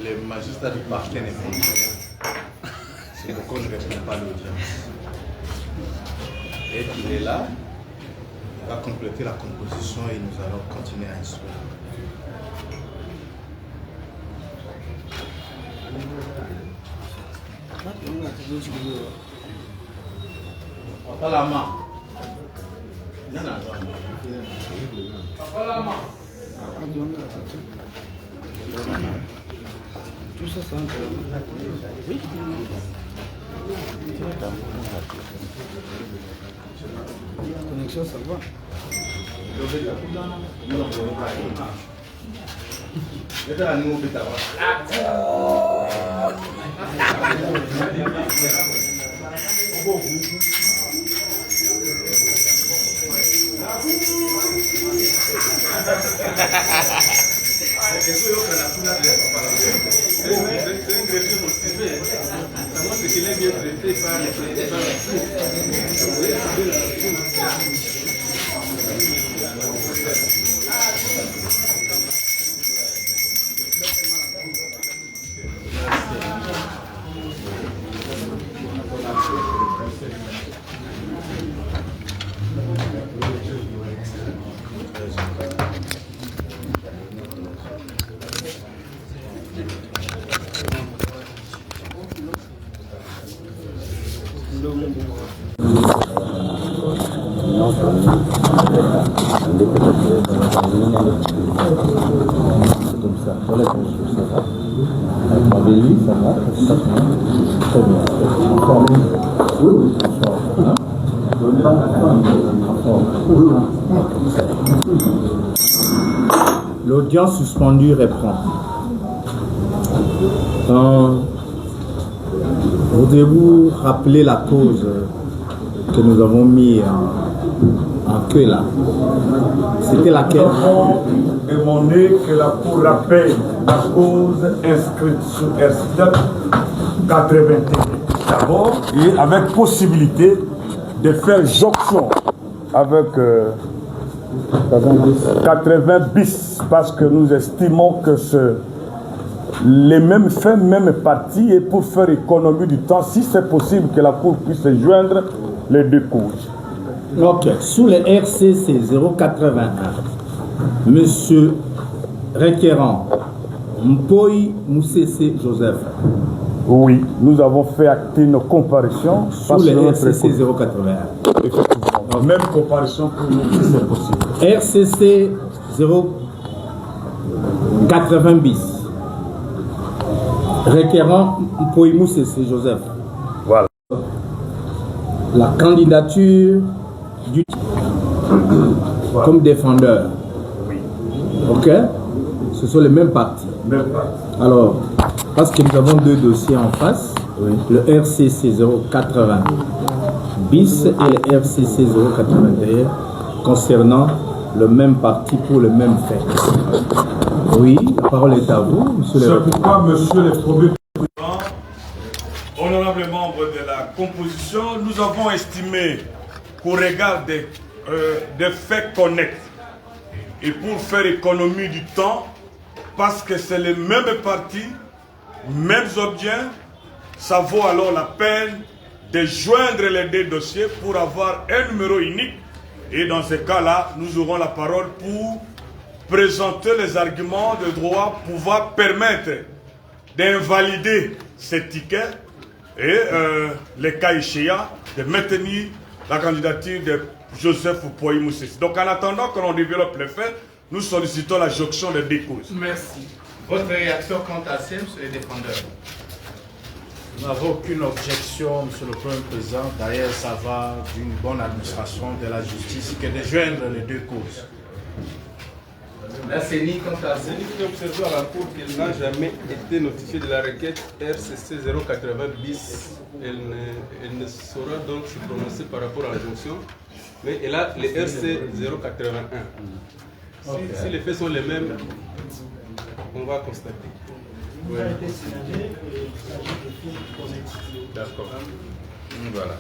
les magistrats du parquet n'est pas là. C'est pourquoi je ne réponds pas à l'audience. Et il est là, il va compléter la composition et nous allons continuer à instruire. Pas la main. Pas la main. Tout ça, c'est un peu... Oui. La connexion, ça va. L'audience suspendue reprend. Voudriez-vous rappeler la cause que nous avons mis en queue là? C'était laquelle? Nous avons demandé que la Cour rappelle la cause inscrite sur R7 81 d'abord et avec possibilité de faire jonction avec 80 bis parce que nous estimons que les mêmes faits, même parties et pour faire économie du temps, si c'est possible que la Cour puisse joindre les deux causes. Ok, sous le RCC 081, Monsieur requérant Mpoyi Moussese Joseph. Oui, nous avons fait acter nos comparaisons sous le RCC 081. Effectivement, même comparution pour nous si c'est possible. RCC 080 bis. Requérant Mpoyi Moussese Joseph. Voilà. La candidature du voilà. Comme défendeur. Oui. Ok? Ce sont les mêmes partis. Même parti. Alors, parce que nous avons deux dossiers en face, oui. Le RCC 080 bis et le RCC 081 concernant le même parti pour le même fait. Oui, la parole est à vous, monsieur le C'est pourquoi, monsieur le Premier Président, honorable membre de la composition, nous avons estimé qu'au regard des faits connexes et pour faire économie du temps, parce que c'est les mêmes partis, mêmes objets, ça vaut alors la peine de joindre les deux dossiers pour avoir un numéro unique. Et dans ce cas-là, nous aurons la parole pour présenter les arguments de droit pouvoir permettre d'invalider ces tickets et les cas échéants de maintenir la candidature de Joseph Mpoyi Moussese. Donc en attendant que l'on développe les faits, nous sollicitons la jonction des deux causes. Merci. Votre réaction quant à ça, monsieur le défendeur? Nous n'avons aucune objection, monsieur le Premier Président. D'ailleurs, ça va d'une bonne administration de la justice que de joindre les deux causes. La CENI, quant à ça, CENI fait observer à la Cour qu'elle n'a jamais été notifiée de la requête RCC 080 bis. Elle ne saura donc se prononcer par rapport à la jonction, mais elle a les RC 081. Si les faits sont les mêmes, on va constater. Oui. D'accord. Voilà.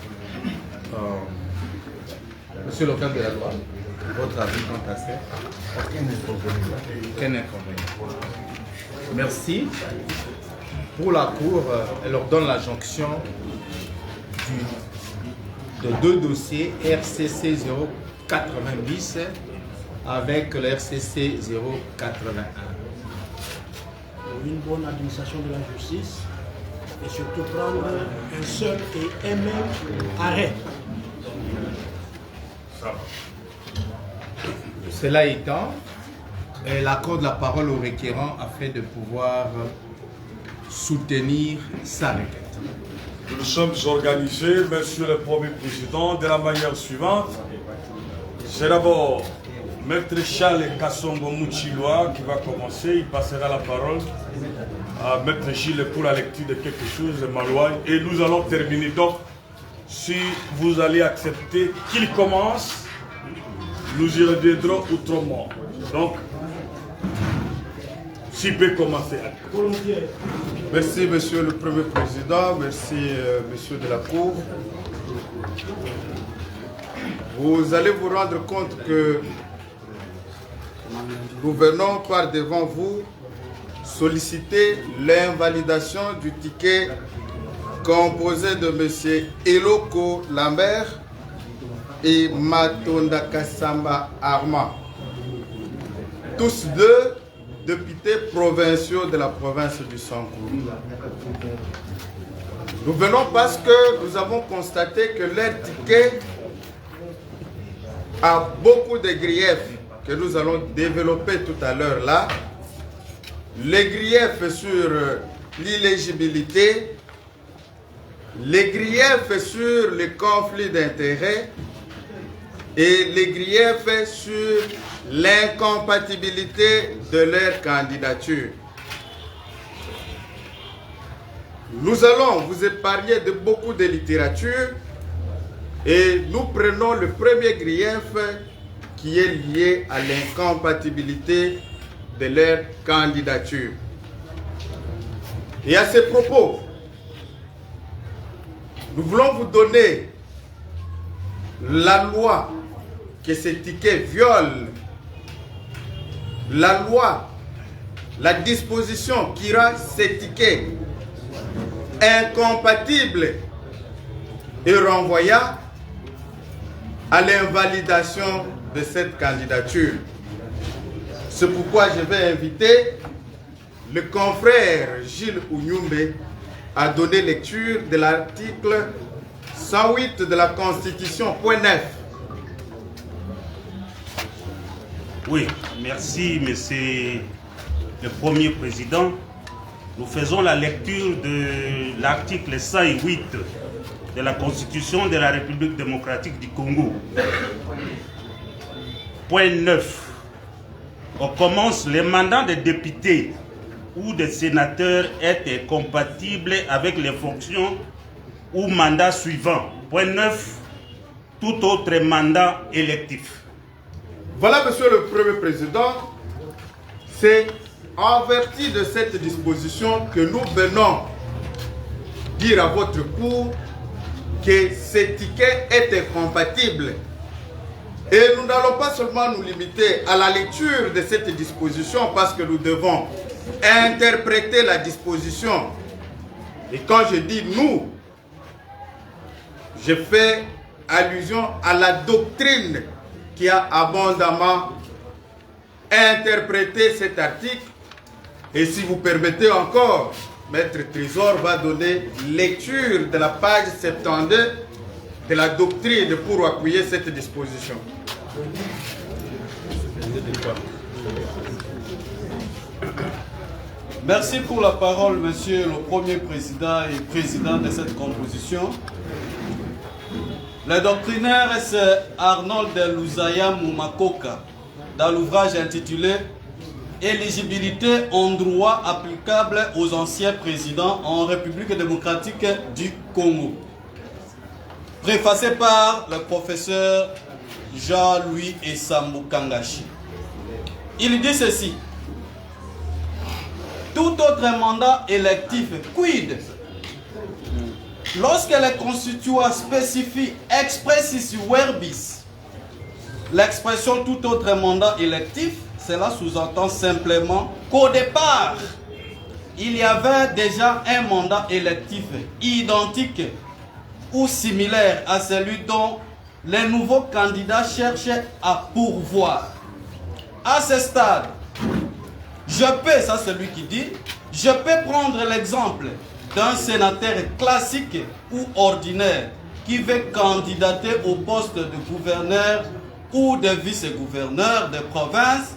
Monsieur le cadre de la loi, votre avis quant à ça? Aucun inconvénient. Merci. Pour la Cour, elle leur donne la jonction de deux dossiers RCC 080 bis avec le RCC 081. Une bonne administration de la justice et surtout prendre un seul et un même arrêt. Cela étant, elle accorde la parole au requérant afin de pouvoir soutenir sa requête. Nous sommes organisés, Monsieur le Premier Président, de la manière suivante. C'est d'abord Maître Charles Kassongo Mouchiloa qui va commencer. Il passera la parole à Maître Gilles pour la lecture de quelque chose de Malouagne. Et nous allons terminer. Donc, si vous allez accepter qu'il commence, nous y reviendrons autrement. Donc, s'il peut commencer. Merci, Monsieur le Premier Président. Merci, Monsieur de la Cour. Vous allez vous rendre compte que nous venons par devant vous solliciter l'invalidation du ticket composé de M. Eloko Lambert et Matonda Kassamba Armand, tous deux députés provinciaux de la province du Sankourou. Nous venons parce que nous avons constaté que leur ticket a beaucoup de griefs que nous allons développer tout à l'heure là. Les griefs sur l'illégibilité, les griefs sur le conflit d'intérêts et les griefs sur l'incompatibilité de leur candidature. Nous allons vous épargner de beaucoup de littérature et nous prenons le premier grief qui est lié à l'incompatibilité de leur candidature. Et à ce propos, nous voulons vous donner la loi que ces tickets violent, la loi, la disposition qui rend ces tickets incompatibles et renvoyant à l'invalidation de cette candidature. C'est pourquoi je vais inviter le confrère Gilles Ounyumbe à donner lecture de l'article 108 de la Constitution, point 9. Oui, merci, Monsieur le Premier Président. Nous faisons la lecture de l'article 108 de la Constitution de la République démocratique du Congo. Point 9. On commence, les mandats de députés ou de sénateurs est compatible avec les fonctions ou mandats suivants. Point 9. Tout autre mandat électif. Voilà, Monsieur le Premier Président, c'est en vertu de cette disposition que nous venons dire à votre cour que ce ticket est incompatible. Et nous n'allons pas seulement nous limiter à la lecture de cette disposition parce que nous devons interpréter la disposition. Et quand je dis nous, je fais allusion à la doctrine qui a abondamment interprété cet article. Et si vous permettez encore, Maître Trésor va donner lecture de la page 72 de la doctrine pour appuyer cette disposition. Merci pour la parole, Monsieur le Premier Président et Président de cette composition. Le doctrinaire, c'est Arnold Luzaya Moumakoka, dans l'ouvrage intitulé « Éligibilité en droit applicable aux anciens présidents en République démocratique du Congo », préfacé par le professeur Jean-Louis Essamou Kangashi. Il dit ceci: « Tout autre mandat électif, quid, lorsque les constituants spécifient expressis verbis L'expression tout autre mandat électif, cela sous-entend simplement qu'au départ, il y avait déjà un mandat électif identique ou similaire à celui dont les nouveaux candidats cherchent à pourvoir. À ce stade, je peux, ça c'est lui qui dit, je peux prendre l'exemple d'un sénateur classique ou ordinaire qui veut candidater au poste de gouverneur ou de vice-gouverneur de province.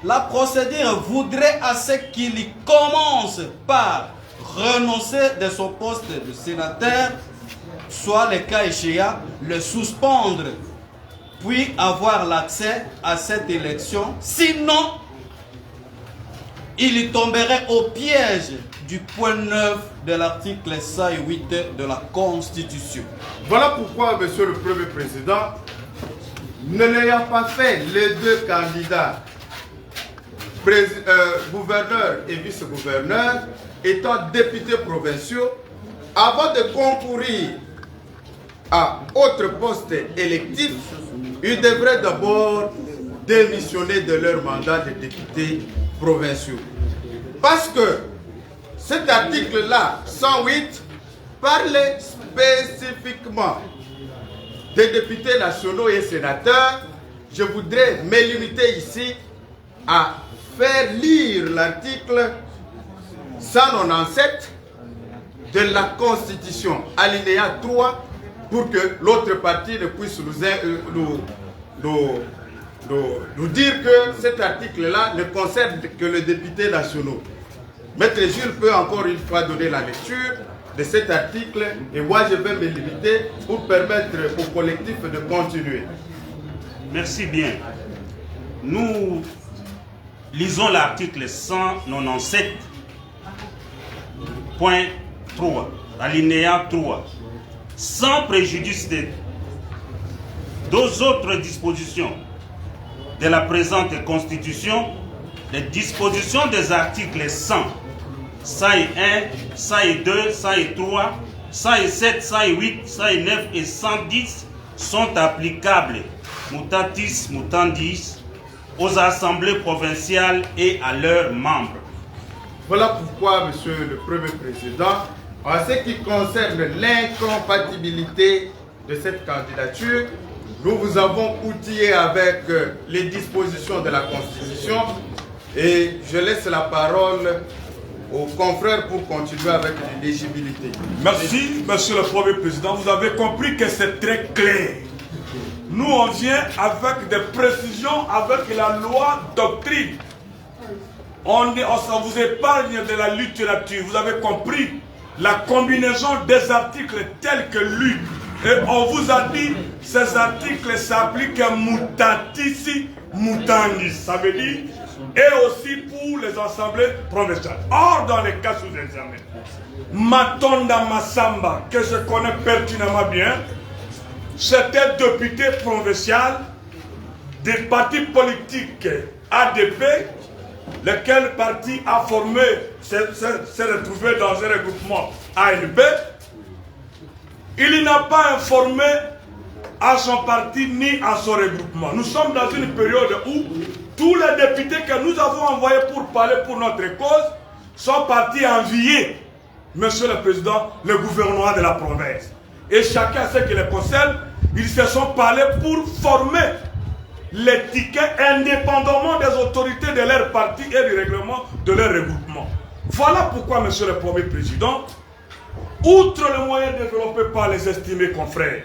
La procédure voudrait à ce qu'il y commence par renoncer de son poste de sénateur, soit le cas échéant, le suspendre, puis avoir l'accès à cette élection. Sinon, il y tomberait au piège du point 9 de l'article 108 de la Constitution. Voilà pourquoi, Monsieur le Premier Président, ne l'ayant pas fait, les deux candidats, gouverneur et vice-gouverneur, étant députés provinciaux, avant de concourir à autre poste électif, ils devraient d'abord démissionner de leur mandat de députés provinciaux. Parce que cet article-là, 108, parlait spécifiquement des députés nationaux et sénateurs. Je voudrais me limiter ici à faire lire l'article 197 de la Constitution, alinéa 3, pour que l'autre partie ne puisse nous dire que cet article-là ne concerne que les députés nationaux. Maître Jules peut encore une fois donner la lecture de cet article et moi je vais me limiter pour permettre au collectif de continuer. Merci bien. Nous lisons l'article 197.3, alinéa 3. Sans préjudice des deux autres dispositions de la présente Constitution, les dispositions des articles 100, 101, 102, 103, 107, 108, 109 et 110 sont applicables, mutatis mutandis, aux assemblées provinciales et à leurs membres. Voilà pourquoi, Monsieur le Premier Président, en ce qui concerne l'incompatibilité de cette candidature, nous vous avons outillé avec les dispositions de la Constitution et je laisse la parole aux confrères pour continuer avec l'éligibilité. Merci, Monsieur le Premier Président. Vous avez compris que c'est très clair. Nous, on vient avec des précisions, avec la loi doctrine. On vous épargne de la littérature. Vous avez compris la combinaison des articles tels que lus. Et on vous a dit, ces articles s'appliquent à mutatis mutandis. Ça veut dire, et aussi pour les assemblées provinciales. Or, dans les cas sous examen, Matonda Massamba, que je connais pertinemment bien, c'était député provincial des partis politiques ADP, lequel parti a formé, s'est retrouvé dans un regroupement ANP. Il n'a pas informé à son parti ni à son regroupement. Nous sommes dans une période où tous les députés que nous avons envoyés pour parler pour notre cause sont partis envier, Monsieur le Président, le gouvernement de la province. Et chacun ce qui les concerne, ils se sont parlé pour former les tickets indépendamment des autorités de leur parti et du règlement de leur regroupement. Voilà pourquoi, Monsieur le Premier Président, outre le moyen développé par les estimés confrères,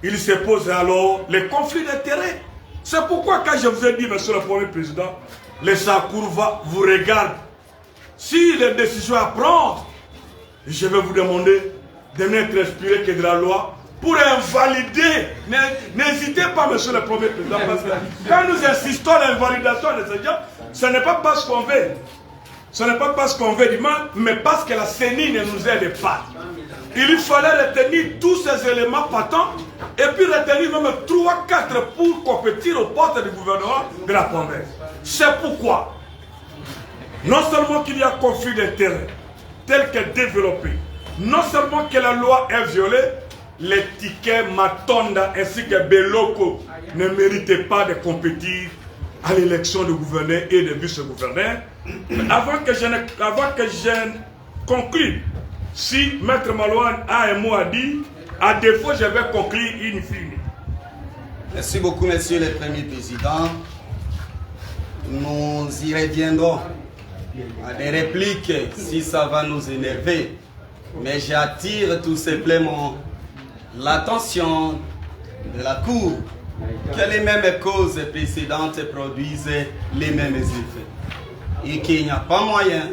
il se pose alors les conflits d'intérêts. C'est pourquoi quand je vous ai dit, Monsieur le Premier Président, les Sakourva vous regardent. Si les décisions à prendre, je vais vous demander de n'être inspiré que de la loi pour invalider. N'hésitez pas, Monsieur le Premier Président, parce que quand nous insistons à l'invalidation des gens, ce n'est pas parce qu'on veut. Ce n'est pas parce qu'on veut du mal, mais parce que la CENI ne nous aide pas. Il fallait retenir tous ces éléments patents et puis retenir même 3-4 pour compétir aux portes du gouvernement de la province. C'est pourquoi, non seulement qu'il y a conflit d'intérêts tel que développé, non seulement que la loi est violée, les tickets Matonda ainsi que Beloko ne méritaient pas de compétir à l'élection de gouverneur et de vice-gouverneur. Avant que je conclue, si Maître Malouane a un mot à dire, à défaut, je vais conclure in fine. Merci beaucoup, Monsieur le Premier Président. Nous y reviendrons à des répliques si ça va nous énerver. Mais j'attire tout simplement l'attention de la Cour que les mêmes causes précédentes produisent les mêmes effets. Et qu'il n'y a pas moyen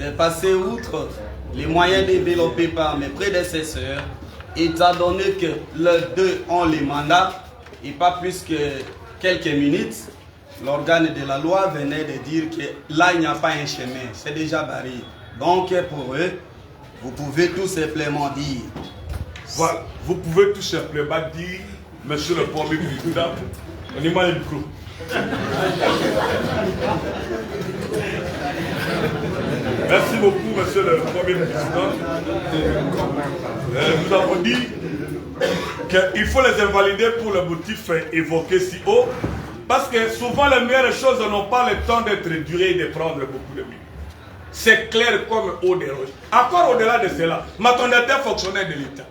de passer outre les moyens développés par mes prédécesseurs, étant donné que les deux ont les mandats et pas plus que quelques minutes. L'organe de la loi venait de dire que là, il n'y a pas un chemin, c'est déjà barré. Donc, pour eux, vous pouvez tout simplement dire. Voilà, vous pouvez tout simplement dire, Monsieur le Premier Président, donnez-moi le micro. Merci beaucoup, Monsieur le Premier Président. Nous avons dit qu'il faut les invalider pour le motif évoqué si haut. Parce que souvent les meilleures choses n'ont pas le temps d'être durées et de prendre beaucoup de minutes. C'est clair comme eau de roche. Encore au-delà de cela, Matonda était fonctionnaire de l'État.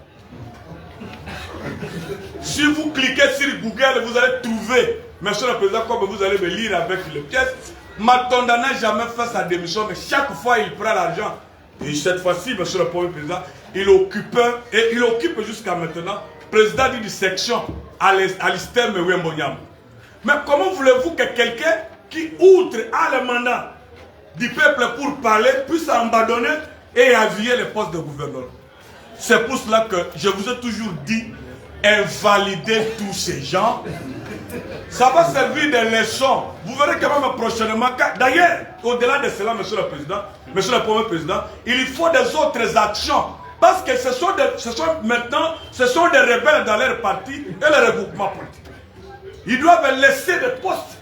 Si vous cliquez sur Google, vous allez trouver, Monsieur le Président, comme vous allez me lire avec les pièces, Matonda n'a jamais fait sa démission, mais chaque fois il prend l'argent. Et cette fois-ci, Monsieur le Premier Président, il occupe jusqu'à maintenant président d'une section à l'ISTEM Wembonyam. Mais comment voulez-vous que quelqu'un qui, outre à le mandat du peuple pour parler, puisse abandonner et avier les postes de gouverneur? C'est pour cela que je vous ai toujours dit, invalider tous ces gens. Ça va servir de leçon. Vous verrez quand même prochainement. D'ailleurs, au-delà de cela, Monsieur le Président, Monsieur le Premier Président, il faut des autres actions. Parce que ce sont des rebelles dans leur parti et le regroupement politique. Ils doivent laisser des postes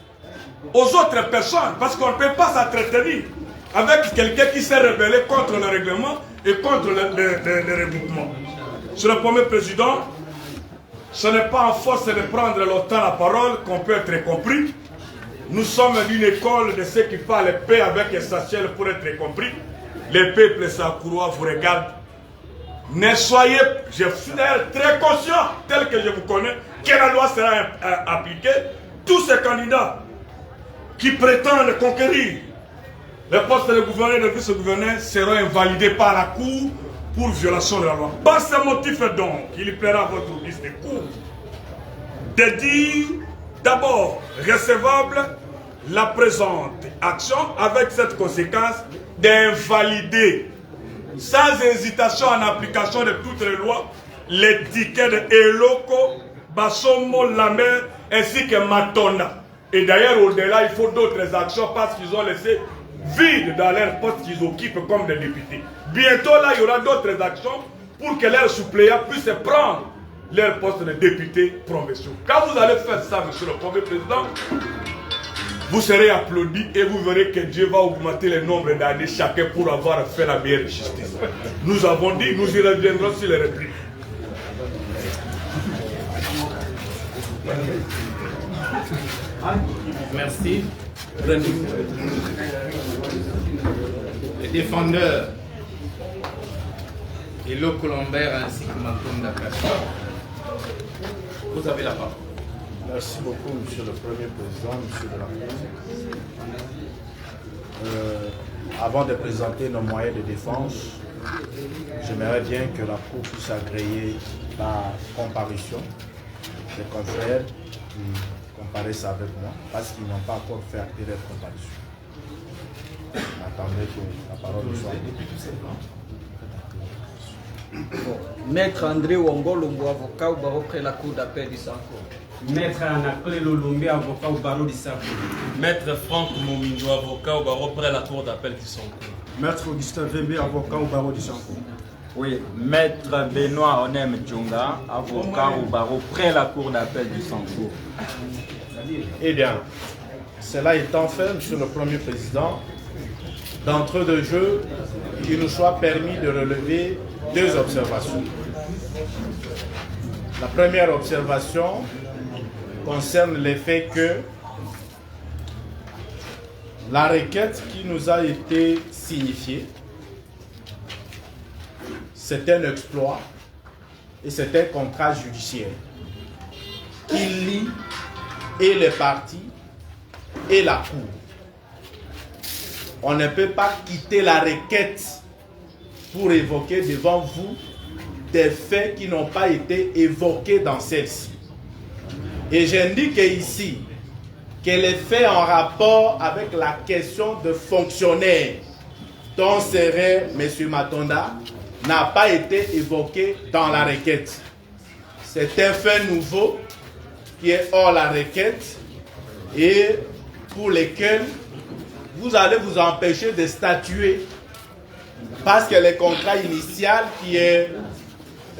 aux autres personnes parce qu'on ne peut pas s'entretenir avec quelqu'un qui s'est rebellé contre le règlement et contre le regroupement. Monsieur le Premier Président, ce n'est pas en force de prendre longtemps la parole qu'on peut être compris. Nous sommes d'une école de ceux qui parlent paix avec essentiel pour être compris. Les peuples sakourois vous regardent. Ne soyez, je suis très conscient, tel que je vous connais, que la loi sera appliquée. Tous ces candidats qui prétendent conquérir les postes de gouverneur et de vice-gouverneur seront invalidés par la Cour pour violation de la loi. Par ce motif donc, il plaira à votre liste de cours de dire d'abord recevable la présente action avec cette conséquence d'invalider sans hésitation en application de toutes les lois les tickets de Eloko, Bassomo, Lambert ainsi que Matonda. Et d'ailleurs au-delà il faut d'autres actions parce qu'ils ont laissé vide dans leur poste qu'ils occupent comme des députés. Bientôt là il y aura d'autres actions pour que leurs suppléants puissent prendre leur poste de député provinciaux. Quand vous allez faire ça, Monsieur le Premier Président, vous serez applaudi et vous verrez que Dieu va augmenter le nombre d'années chacun pour avoir fait la meilleure justice. Nous avons dit, nous y reviendrons sur les répliques. Merci. Les défendeurs Elo Colombert ainsi que Matonda Kasha. Vous avez la parole. Merci beaucoup, Monsieur le Premier Président, Monsieur de la Cour. Avant de présenter nos moyens de défense, j'aimerais bien que la Cour puisse agréer la comparution des confrères qui comparaissent avec moi, parce qu'ils n'ont pas encore fait acter leur comparution. Attendez que la parole soit Maître André Wongolombo, avocat au barreau près la Cour d'appel du Sanko. Maître Anaklé Lolombe, avocat au barreau du Sanko. Maître Franck Momindo, avocat au barreau près la Cour d'appel du Sanko. Maître Augustin Vembe, avocat au barreau du Sanko. Oui, Maître Benoît Onem Djonga, avocat au barreau près la Cour d'appel du Sanko. Eh bien, cela étant fait, Monsieur le Premier Président, d'entrée de jeu, il nous soit permis de relever deux observations. La première observation concerne le fait que la requête qui nous a été signifiée, c'est un exploit et c'est un contrat judiciaire qui lie et les partis et la Cour. On ne peut pas quitter la requête pour évoquer devant vous des faits qui n'ont pas été évoqués dans celle-ci. Et j'indique ici que les faits en rapport avec la question de fonctionnaire dont serait M. Matonda n'a pas été évoqué dans la requête. C'est un fait nouveau qui est hors la requête et pour lesquels vous allez vous empêcher de statuer parce que le contrat initial qui est,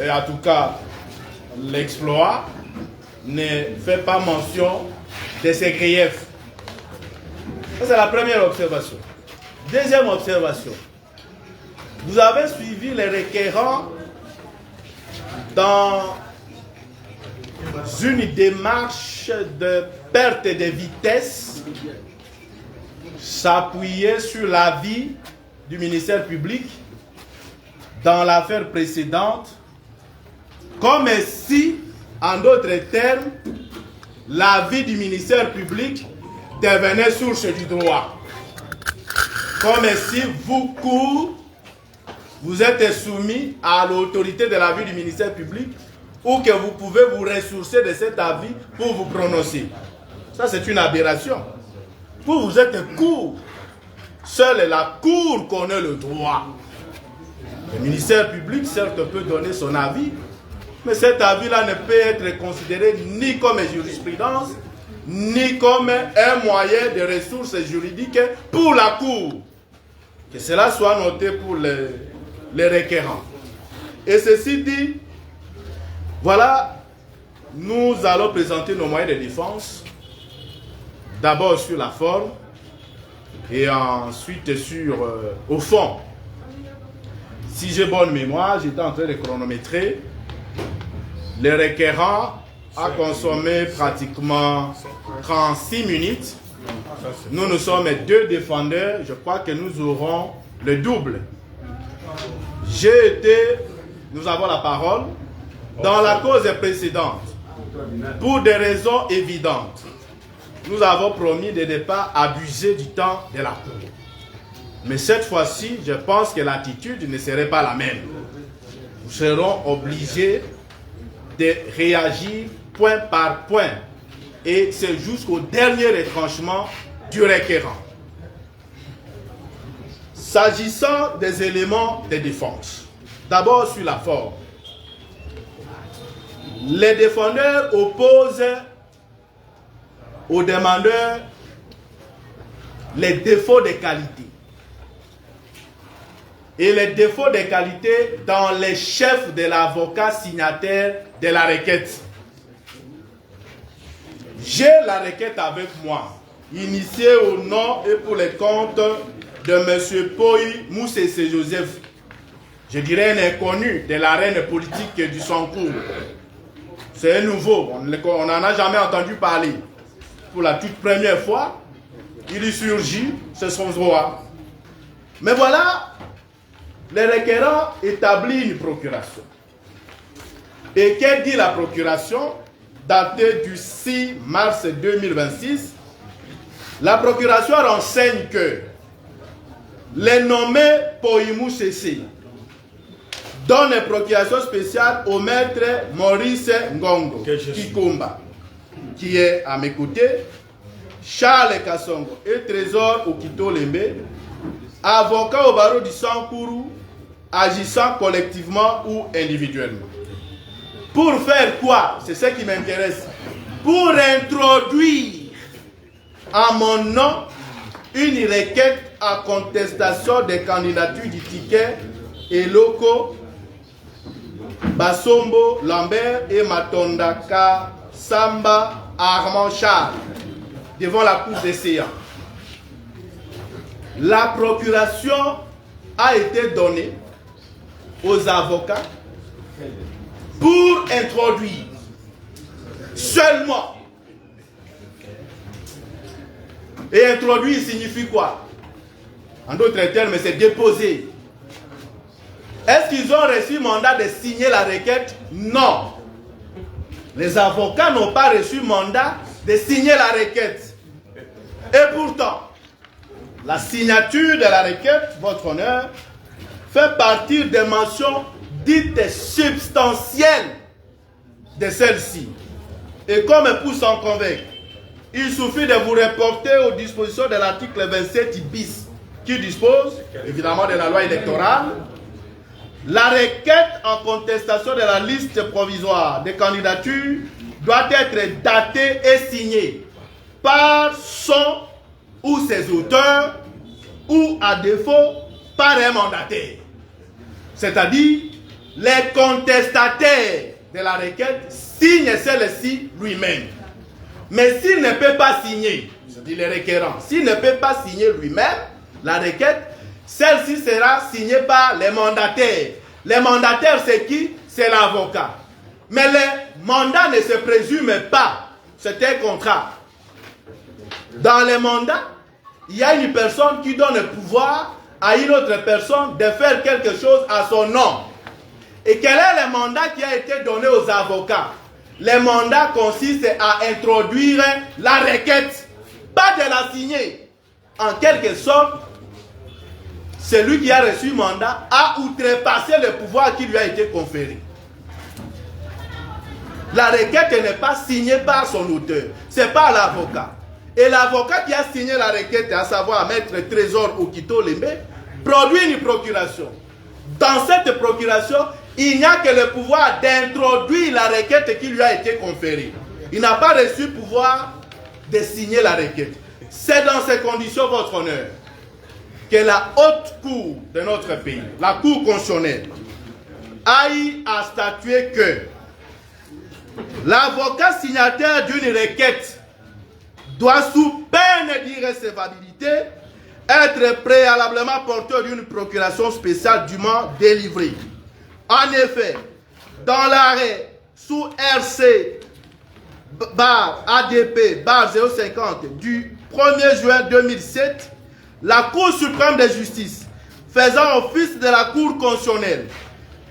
en tout cas, l'exploit, ne fait pas mention de ces griefs. Ça, c'est la première observation. Deuxième observation. Vous avez suivi les requérants dans une démarche de perte de vitesse, s'appuyer sur l'avis du ministère public dans l'affaire précédente, comme si, en d'autres termes, l'avis du ministère public devenait source du droit. Comme si vous, Cour, vous êtes soumis à l'autorité de l'avis du ministère public ou que vous pouvez vous ressourcer de cet avis pour vous prononcer. Ça, c'est une aberration. Vous êtes Cour. Seule la Cour connaît le droit. Le ministère public, certes, peut donner son avis, mais cet avis-là ne peut être considéré ni comme une jurisprudence, ni comme un moyen de ressources juridiques pour la Cour. Que cela soit noté pour les requérants. Et ceci dit, voilà, nous allons présenter nos moyens de défense, d'abord sur la forme, et ensuite sur, au fond. Si j'ai bonne mémoire, j'étais en train de chronométrer. Le requérant a consommé pratiquement 36 minutes. Nous sommes deux défendeurs. Je crois que nous aurons le double. Nous avons la parole. Dans la cause précédente, pour des raisons évidentes, nous avons promis de ne pas abuser du temps de la Cour. Mais cette fois-ci, je pense que l'attitude ne serait pas la même. Nous serons obligés de réagir point par point. Et c'est jusqu'au dernier retranchement du requérant. S'agissant des éléments de défense, d'abord sur la forme. Les défendeurs opposent aux demandeurs les défauts de qualité. Et les défauts de qualité dans les chefs de l'avocat signataire de la requête. J'ai la requête avec moi, initiée au nom et pour le compte de M. Poyi Moussese Joseph. Je dirais un inconnu de l'arène politique du Sankour. C'est un nouveau, on n'en a jamais entendu parler. Pour la toute première fois, il y surgit, c'est son droit. Mais voilà, le requérant établit une procuration. Et qu'est dit la procuration, datée du 6 mars 2026, la procuration renseigne que les nommés Poyimou Cessé donne une procuration spéciale au maître Maurice Ngongo Kikumba, qui est à mes côtés, Charles Kassongo et Trésor Okito Lembe, avocats au barreau du Sankourou, agissant collectivement ou individuellement. Pour faire quoi? C'est ce qui m'intéresse. Pour introduire à mon nom une requête à contestation des candidatures du ticket et locaux Basombo Lambert et Matondaka Samba Armand Charles devant la cour des séants. La procuration a été donnée aux avocats pour introduire Seulement. Et introduire signifie quoi? En d'autres termes, c'est déposer. Est-ce qu'ils ont reçu mandat de signer la requête? Non. Les avocats n'ont pas reçu mandat de signer la requête. Et pourtant, la signature de la requête, votre honneur, fait partie des mentions dites substantielles de celle-ci. Et comme pour s'en convaincre, il suffit de vous reporter aux dispositions de l'article 27 bis qui dispose, évidemment, de la loi électorale. La requête en contestation de la liste provisoire des candidatures doit être datée et signée par son ou ses auteurs ou, à défaut, par un mandataire. C'est-à-dire, les contestataires de la requête signent celle-ci lui-même. Mais s'il ne peut pas signer, c'est-à-dire les requérants, s'il ne peut pas signer lui-même la requête, celle-ci sera signée par les mandataires. Les mandataires, c'est qui? C'est l'avocat. Mais le mandat ne se présume pas. C'est un contrat. Dans les mandats, il y a une personne qui donne le pouvoir à une autre personne de faire quelque chose à son nom. Et quel est le mandat qui a été donné aux avocats? Le mandat consiste à introduire la requête, pas de la signer. En quelque sorte, celui qui a reçu le mandat a outrepassé le pouvoir qui lui a été conféré. La requête n'est pas signée par son auteur, c'est par l'avocat. Et l'avocat qui a signé la requête, à savoir Maître Trésor Okito Lembe, produit une procuration. Dans cette procuration, il n'y a que le pouvoir d'introduire la requête qui lui a été conférée. Il n'a pas reçu le pouvoir de signer la requête. C'est dans ces conditions, votre honneur, que la haute cour de notre pays, la cour constitutionnelle, aille à statuer que l'avocat signataire d'une requête doit, sous peine d'irrecevabilité, être préalablement porteur d'une procuration spéciale dûment délivrée. En effet, dans l'arrêt sous RC ADP 050 du 1er juin 2007, la Cour suprême de justice, faisant office de la Cour constitutionnelle,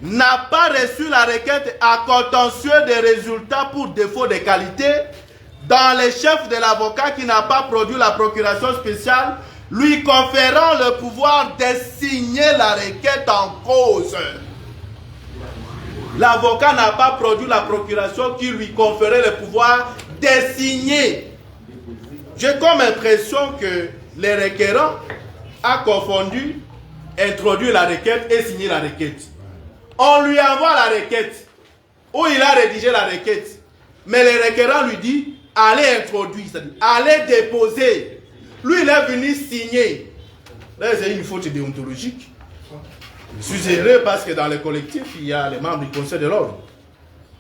n'a pas reçu la requête à contentieux des résultats pour défaut de qualité dans les chefs de l'avocat qui n'a pas produit la procuration spéciale, lui conférant le pouvoir de signer la requête en cause. L'avocat n'a pas produit la procuration qui lui conférait le pouvoir de signer. J'ai comme impression que les requérants a confondu introduire la requête et signer la requête. On lui envoie la requête, où il a rédigé la requête. Mais le requérant lui dit, allez introduire, c'est-à-dire, allez déposer. Lui, il est venu signer. Là, c'est une faute déontologique. Je suis heureux parce que dans le collectif, il y a les membres du Conseil de l'ordre.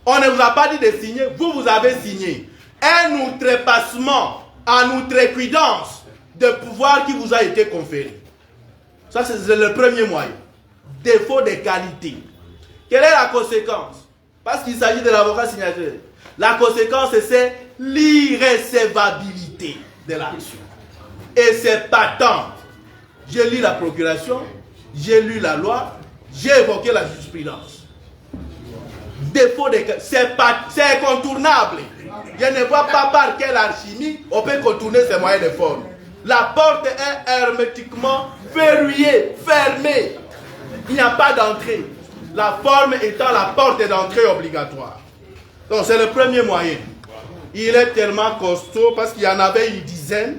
On ne vous a pas dit de signer, vous avez signé. Un outrepassement en outrecuidance de pouvoir qui vous a été conféré. Ça, c'est le premier moyen. Défaut de qualité. Quelle est la conséquence? Parce qu'il s'agit de l'avocat signataire. La conséquence, c'est l'irrecevabilité de l'action. Et c'est patent. J'ai lu la procuration, j'ai lu la loi, j'ai évoqué la jurisprudence. Défaut de qualité. C'est incontournable. Je ne vois pas par quelle alchimie on peut contourner ces moyens de forme. La porte est hermétiquement verrouillée, fermée. Il n'y a pas d'entrée. La forme étant la porte d'entrée obligatoire. Donc c'est le premier moyen. Il est tellement costaud parce qu'il y en avait une dizaine,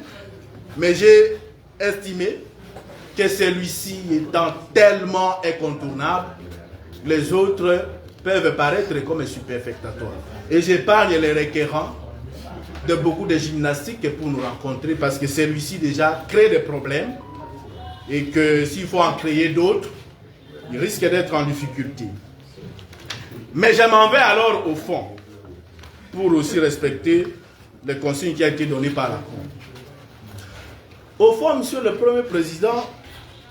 mais j'ai estimé que celui-ci étant tellement incontournable, les autres peuvent paraître comme superfectatoires. Et j'épargne les requérants de beaucoup de gymnastique pour nous rencontrer parce que celui-ci déjà crée des problèmes et que s'il faut en créer d'autres, il risque d'être en difficulté. Mais je m'en vais alors au fond pour aussi respecter les consignes qui ont été données par la Cour. Au fond, Monsieur le Premier Président,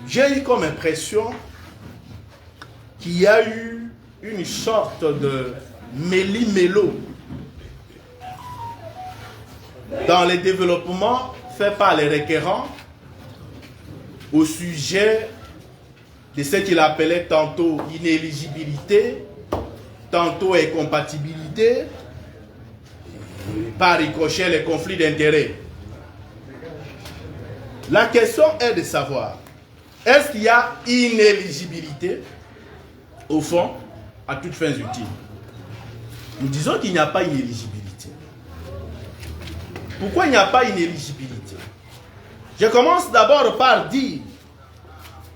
j'ai eu comme impression qu'il y a eu une sorte de méli-mélo dans le développement fait par les requérants au sujet de ce qu'il appelait tantôt inéligibilité, tantôt incompatibilité, par ricochet les conflits d'intérêts. La question est de savoir, est-ce qu'il y a inéligibilité au fond, à toutes fins utiles? Nous disons qu'il n'y a pas inéligibilité. Pourquoi il n'y a pas inéligibilité? Je commence d'abord par dire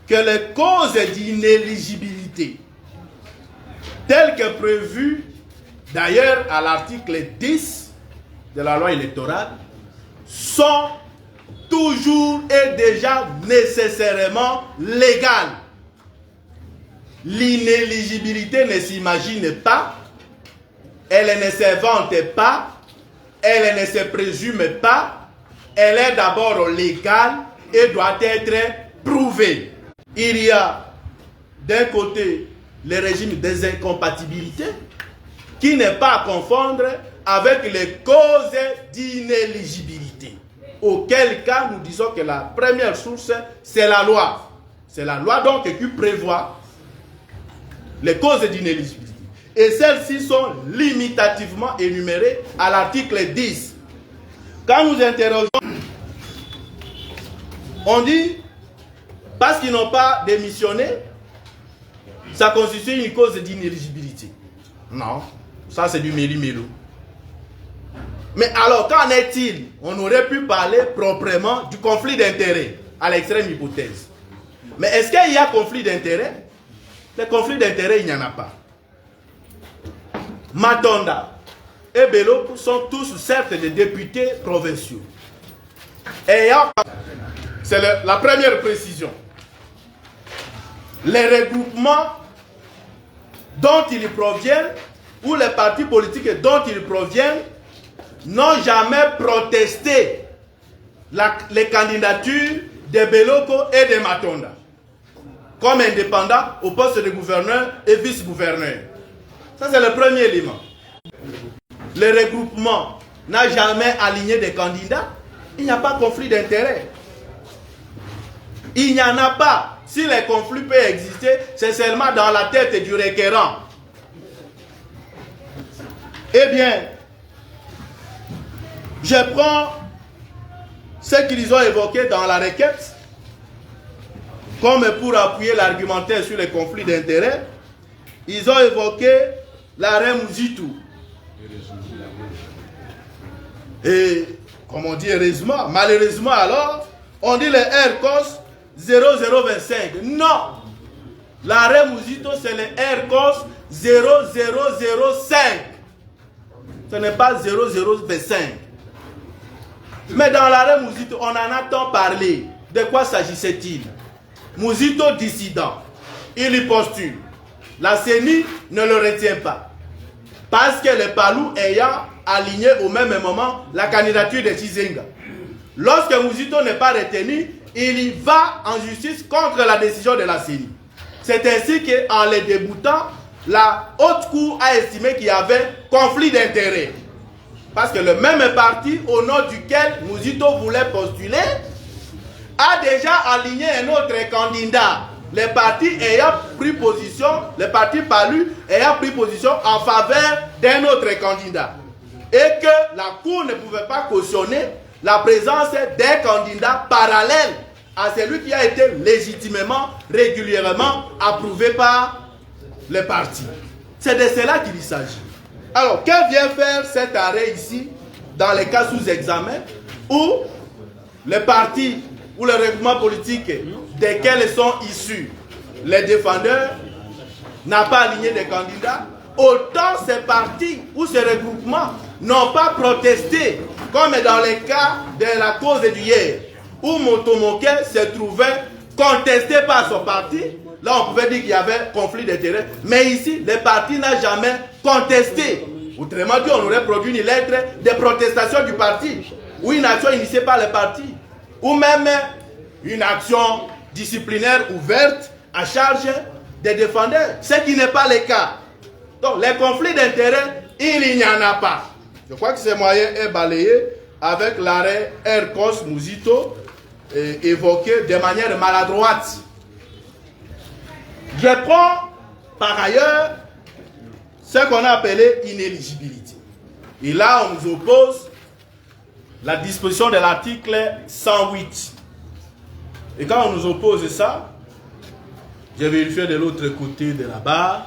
que les causes d'inéligibilité, telles que prévues d'ailleurs à l'article 10 de la loi électorale, sont toujours et déjà nécessairement légales. L'inéligibilité ne s'imagine pas, elle ne s'invente pas, elle ne se présume pas, elle est d'abord légale et doit être prouvée. Il y a d'un côté le régime des incompatibilités qui n'est pas à confondre avec les causes d'inéligibilité. Auquel cas nous disons que la première source c'est la loi. C'est la loi donc qui prévoit les causes d'inéligibilité. Et celles-ci sont limitativement énumérées à l'article 10. Quand nous interrogeons, on dit, parce qu'ils n'ont pas démissionné, ça constitue une cause d'inéligibilité. Non, ça c'est du méli-mélou. Mais alors, qu'en est-il? On aurait pu parler proprement du conflit d'intérêts, à l'extrême hypothèse. Mais est-ce qu'il y a conflit d'intérêts? Les conflits d'intérêts, il n'y en a pas. Matonda et Bello sont tous certes des députés provinciaux. C'est la première précision. Les regroupements dont ils proviennent, ou les partis politiques dont ils proviennent, n'ont jamais protesté les candidatures de Beloko et de Matonda comme indépendants au poste de gouverneur et vice-gouverneur. Ça, c'est le premier élément. Le regroupement n'a jamais aligné des candidats. Il n'y a pas de conflit d'intérêts. Il n'y en a pas. Si les conflits peuvent exister, c'est seulement dans la tête du requérant. Eh bien, je prends ce qu'ils ont évoqué dans la requête comme pour appuyer l'argumentaire sur les conflits d'intérêts. Ils ont évoqué l'arrêt Mouzitou. Et, comme on dit heureusement, malheureusement alors, on dit le RCOS 0025. Non! L'arrêt Mouzitou, c'est le RCOS 0005. Ce n'est pas 0025. Mais dans l'arrêt Mouzitou, on en a tant parlé. De quoi s'agissait-il? Mouzitou dissident. Il y postule. La CENI ne le retient pas. Parce que le Palou ayant aligné au même moment la candidature de Chizenga. Lorsque Mouzitou n'est pas retenu, il y va en justice contre la décision de la CENI. C'est ainsi qu'en les déboutant, la haute cour a estimé qu'il y avait conflit d'intérêts. Parce que le même parti au nom duquel Mouzitou voulait postuler a déjà aligné un autre candidat. Les partis ayant pris position, les partis Palus ayant pris position en faveur d'un autre candidat. Et que la Cour ne pouvait pas cautionner la présence d'un candidat parallèle à celui qui a été légitimement, régulièrement approuvé par les partis. C'est de cela qu'il s'agit. Alors, que vient faire cet arrêt ici, dans les cas sous examen, où les partis ou les regroupements politiques desquels sont issus les défendeurs n'ont pas aligné des candidats, autant ces partis ou ces regroupements n'ont pas protesté, comme dans le cas de la cause d'hier, où Motomoke se trouvait contesté par son parti. Là, on pouvait dire qu'il y avait conflit d'intérêts. Mais ici, le parti n'a jamais contesté. Autrement dit, on aurait produit une lettre de protestation du parti, ou une action initiée par le parti, ou même une action disciplinaire ouverte à charge des défendeurs, ce qui n'est pas le cas. Donc, les conflits d'intérêts, il n'y en a pas. Je crois que ce moyen est balayé avec l'arrêt Ercos Musito évoqué de manière maladroite. Je prends par ailleurs ce qu'on a appelé inéligibilité. Et là, on nous oppose la disposition de l'article 108. Et quand on nous oppose ça, j'ai vérifié de l'autre côté de la barre,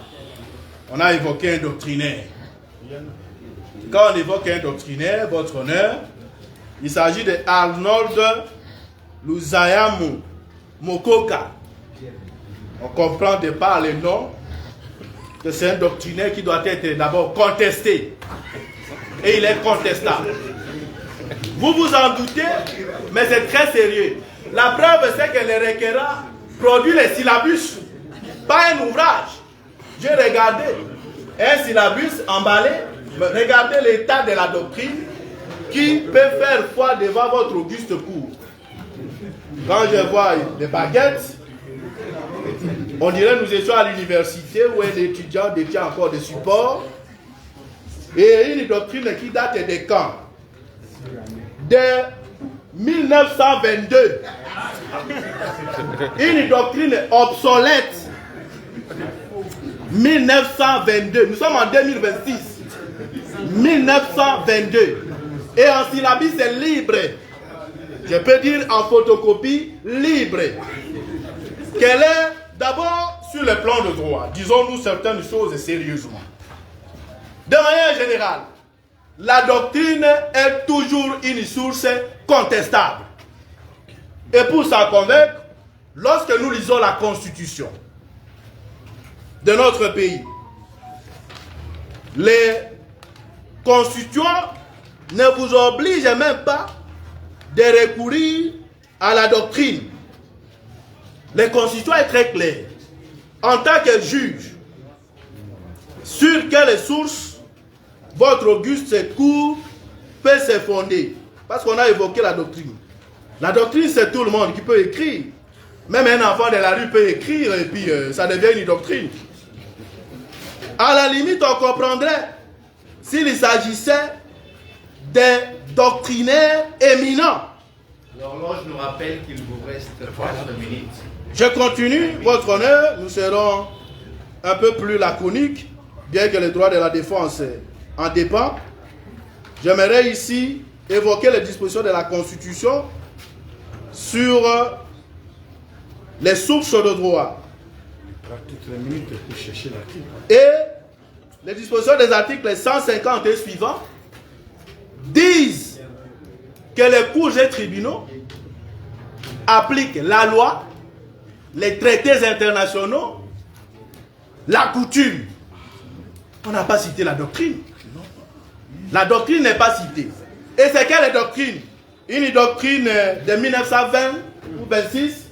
on a évoqué un doctrinaire. Quand on évoque un doctrinaire, votre honneur, il s'agit de Arnold Luzayamu Mokoka. On comprend de par le nom que c'est un doctrinaire qui doit être d'abord contesté. Et il est contestable. Vous vous en doutez, mais c'est très sérieux. La preuve, c'est que le requérant produit les syllabus, pas un ouvrage. J'ai regardé un syllabus emballé. Regardez l'état de la doctrine qui peut faire foi devant votre auguste cour. Quand je vois des baguettes, on dirait que nous étions à l'université où un étudiant détient encore des supports. Et une doctrine qui date des camps. De 1922. Une doctrine obsolète. 1922. Nous sommes en 2026. 1922. Et en syllabus, c'est libre. Je peux dire en photocopie, libre. Qu'elle est d'abord sur le plan de droit. Disons-nous certaines choses sérieusement. De manière générale, la doctrine est toujours une source contestable. Et pour s'en convaincre, lorsque nous lisons la constitution de notre pays, les constituants ne vous obligent même pas de recourir à la doctrine. Le constituant est très clair. En tant que juge, sur quelles sources votre auguste cour peut se fonder? Parce qu'on a évoqué la doctrine. La doctrine, c'est tout le monde qui peut écrire. Même un enfant de la rue peut écrire et puis ça devient une doctrine. À la limite, on comprendrait s'il s'agissait des doctrinaires éminents. L'horloge nous rappelle qu'il vous reste 4 minutes. Je continue, votre honneur, nous serons un peu plus laconiques, bien que le droit de la défense en dépend. J'aimerais ici évoquer les dispositions de la Constitution sur les sources de droit. Et les dispositions des articles 150 et suivants disent que les cours et tribunaux appliquent la loi, les traités internationaux, la coutume. On n'a pas cité la doctrine. La doctrine n'est pas citée. Et c'est quelle doctrine? Une doctrine de 1920 ou 26,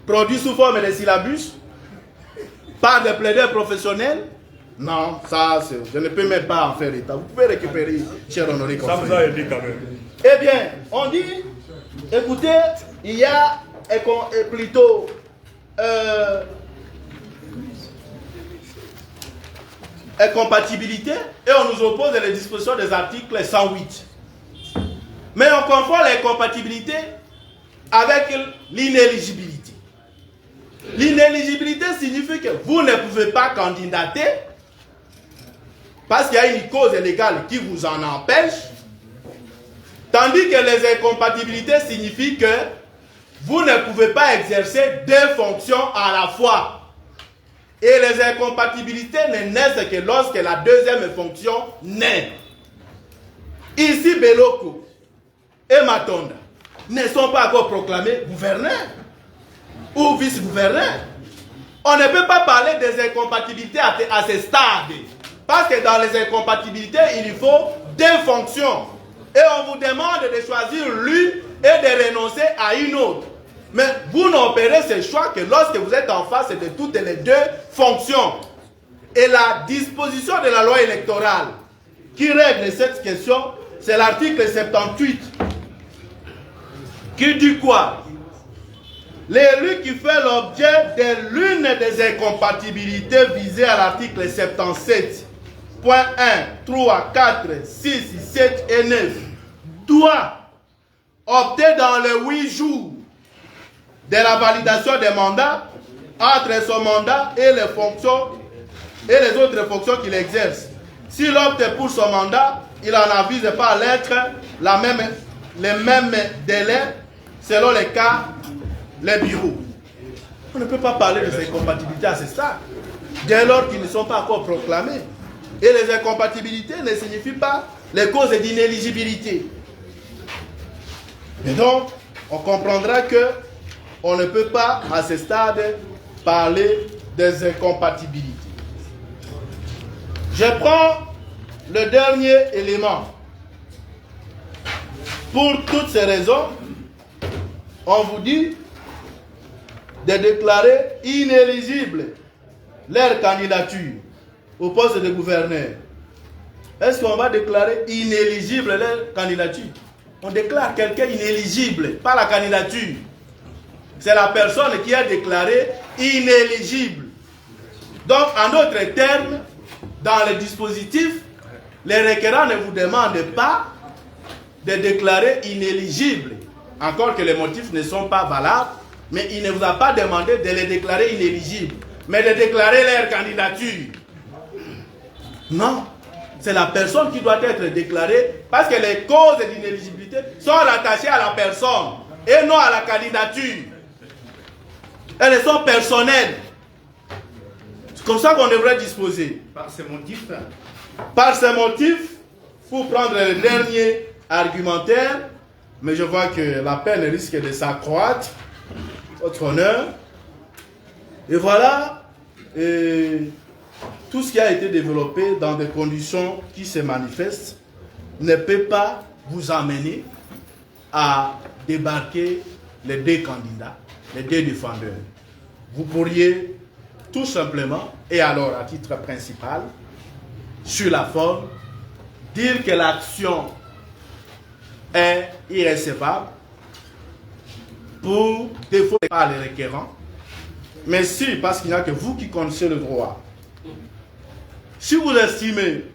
produite sous forme de syllabus, par des plaideurs professionnels. Non, ça, je ne peux même pas en faire état. Vous pouvez récupérer, cher honoré confrère. Ça vous a aidé quand même. Eh bien, on dit, écoutez, il y a plutôt incompatibilité et on nous oppose les dispositions des articles 108. Mais on confond l'incompatibilité avec l'inéligibilité. L'inéligibilité signifie que vous ne pouvez pas candidater parce qu'il y a une cause légale qui vous en empêche, tandis que les incompatibilités signifient que vous ne pouvez pas exercer deux fonctions à la fois. Et les incompatibilités ne naissent que lorsque la deuxième fonction naît. Ici, Beloko et Matonda ne sont pas encore proclamés gouverneurs ou vice-gouverneurs. On ne peut pas parler des incompatibilités à ce stade. Parce que dans les incompatibilités, il faut deux fonctions. Et on vous demande de choisir l'une et de renoncer à une autre. Mais vous n'opérez ce choix que lorsque vous êtes en face de toutes les deux fonctions. Et la disposition de la loi électorale qui règle cette question, c'est l'article 78. Qui dit quoi? L'élu qui fait l'objet de l'une des incompatibilités visées à l'article 77.1, 3, 4, 6, 7 et 9 doit opter dans les 8 jours de la validation des mandats entre son mandat et les fonctions et les autres fonctions qu'il exerce. S'il opte pour son mandat, il en avise par lettre les mêmes délais selon les cas, les bureaux. On ne peut pas parler de ces incompatibilités à ce stade, dès lors qu'ils ne sont pas encore proclamés. Et les incompatibilités ne signifient pas les causes d'inéligibilité. Et donc, on comprendra que on ne peut pas, à ce stade, parler des incompatibilités. Je prends le dernier élément. Pour toutes ces raisons, on vous dit de déclarer inéligible leur candidature au poste de gouverneur. Est-ce qu'on va déclarer inéligible leur candidature? On déclare quelqu'un inéligible, pas la candidature. C'est la personne qui a déclaré inéligible. Donc, en d'autres termes, dans le dispositif, les requérants ne vous demandent pas de déclarer inéligible, encore que les motifs ne sont pas valables, mais il ne vous a pas demandé de les déclarer inéligibles, mais de déclarer leur candidature. Non, c'est la personne qui doit être déclarée, parce que les causes d'inéligibilité sont rattachées à la personne et non à la candidature. Elles sont personnelles. C'est comme ça qu'on devrait disposer. Par ces motifs. Par ces motifs, pour prendre le dernier argumentaire, mais je vois que la peine risque de s'accroître, votre honneur. Et voilà tout ce qui a été développé dans des conditions qui se manifestent ne peut pas vous amener à débarquer les 2 candidats, les 2 défendeurs. Vous pourriez tout simplement, et alors à titre principal, sur la forme, dire que l'action est irrécevable pour défaut par les requérants, mais si, parce qu'il n'y a que vous qui connaissez le droit, si vous estimez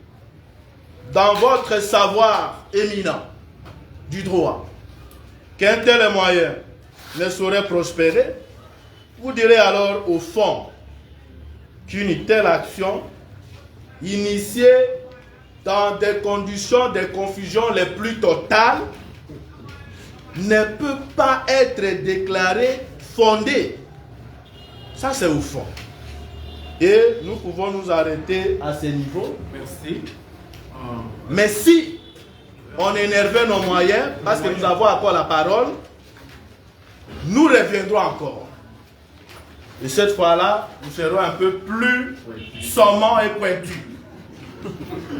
dans votre savoir éminent du droit qu'un tel moyen ne saurait prospérer, vous direz alors au fond qu'une telle action initiée dans des conditions de confusion les plus totales ne peut pas être déclarée fondée. Ça, c'est au fond. Et nous pouvons nous arrêter à ce niveau. Merci. Mais si on énervait nos moyens, parce que nous avons encore la parole, nous reviendrons encore. Et cette fois-là, nous serons un peu plus sommants et pointus.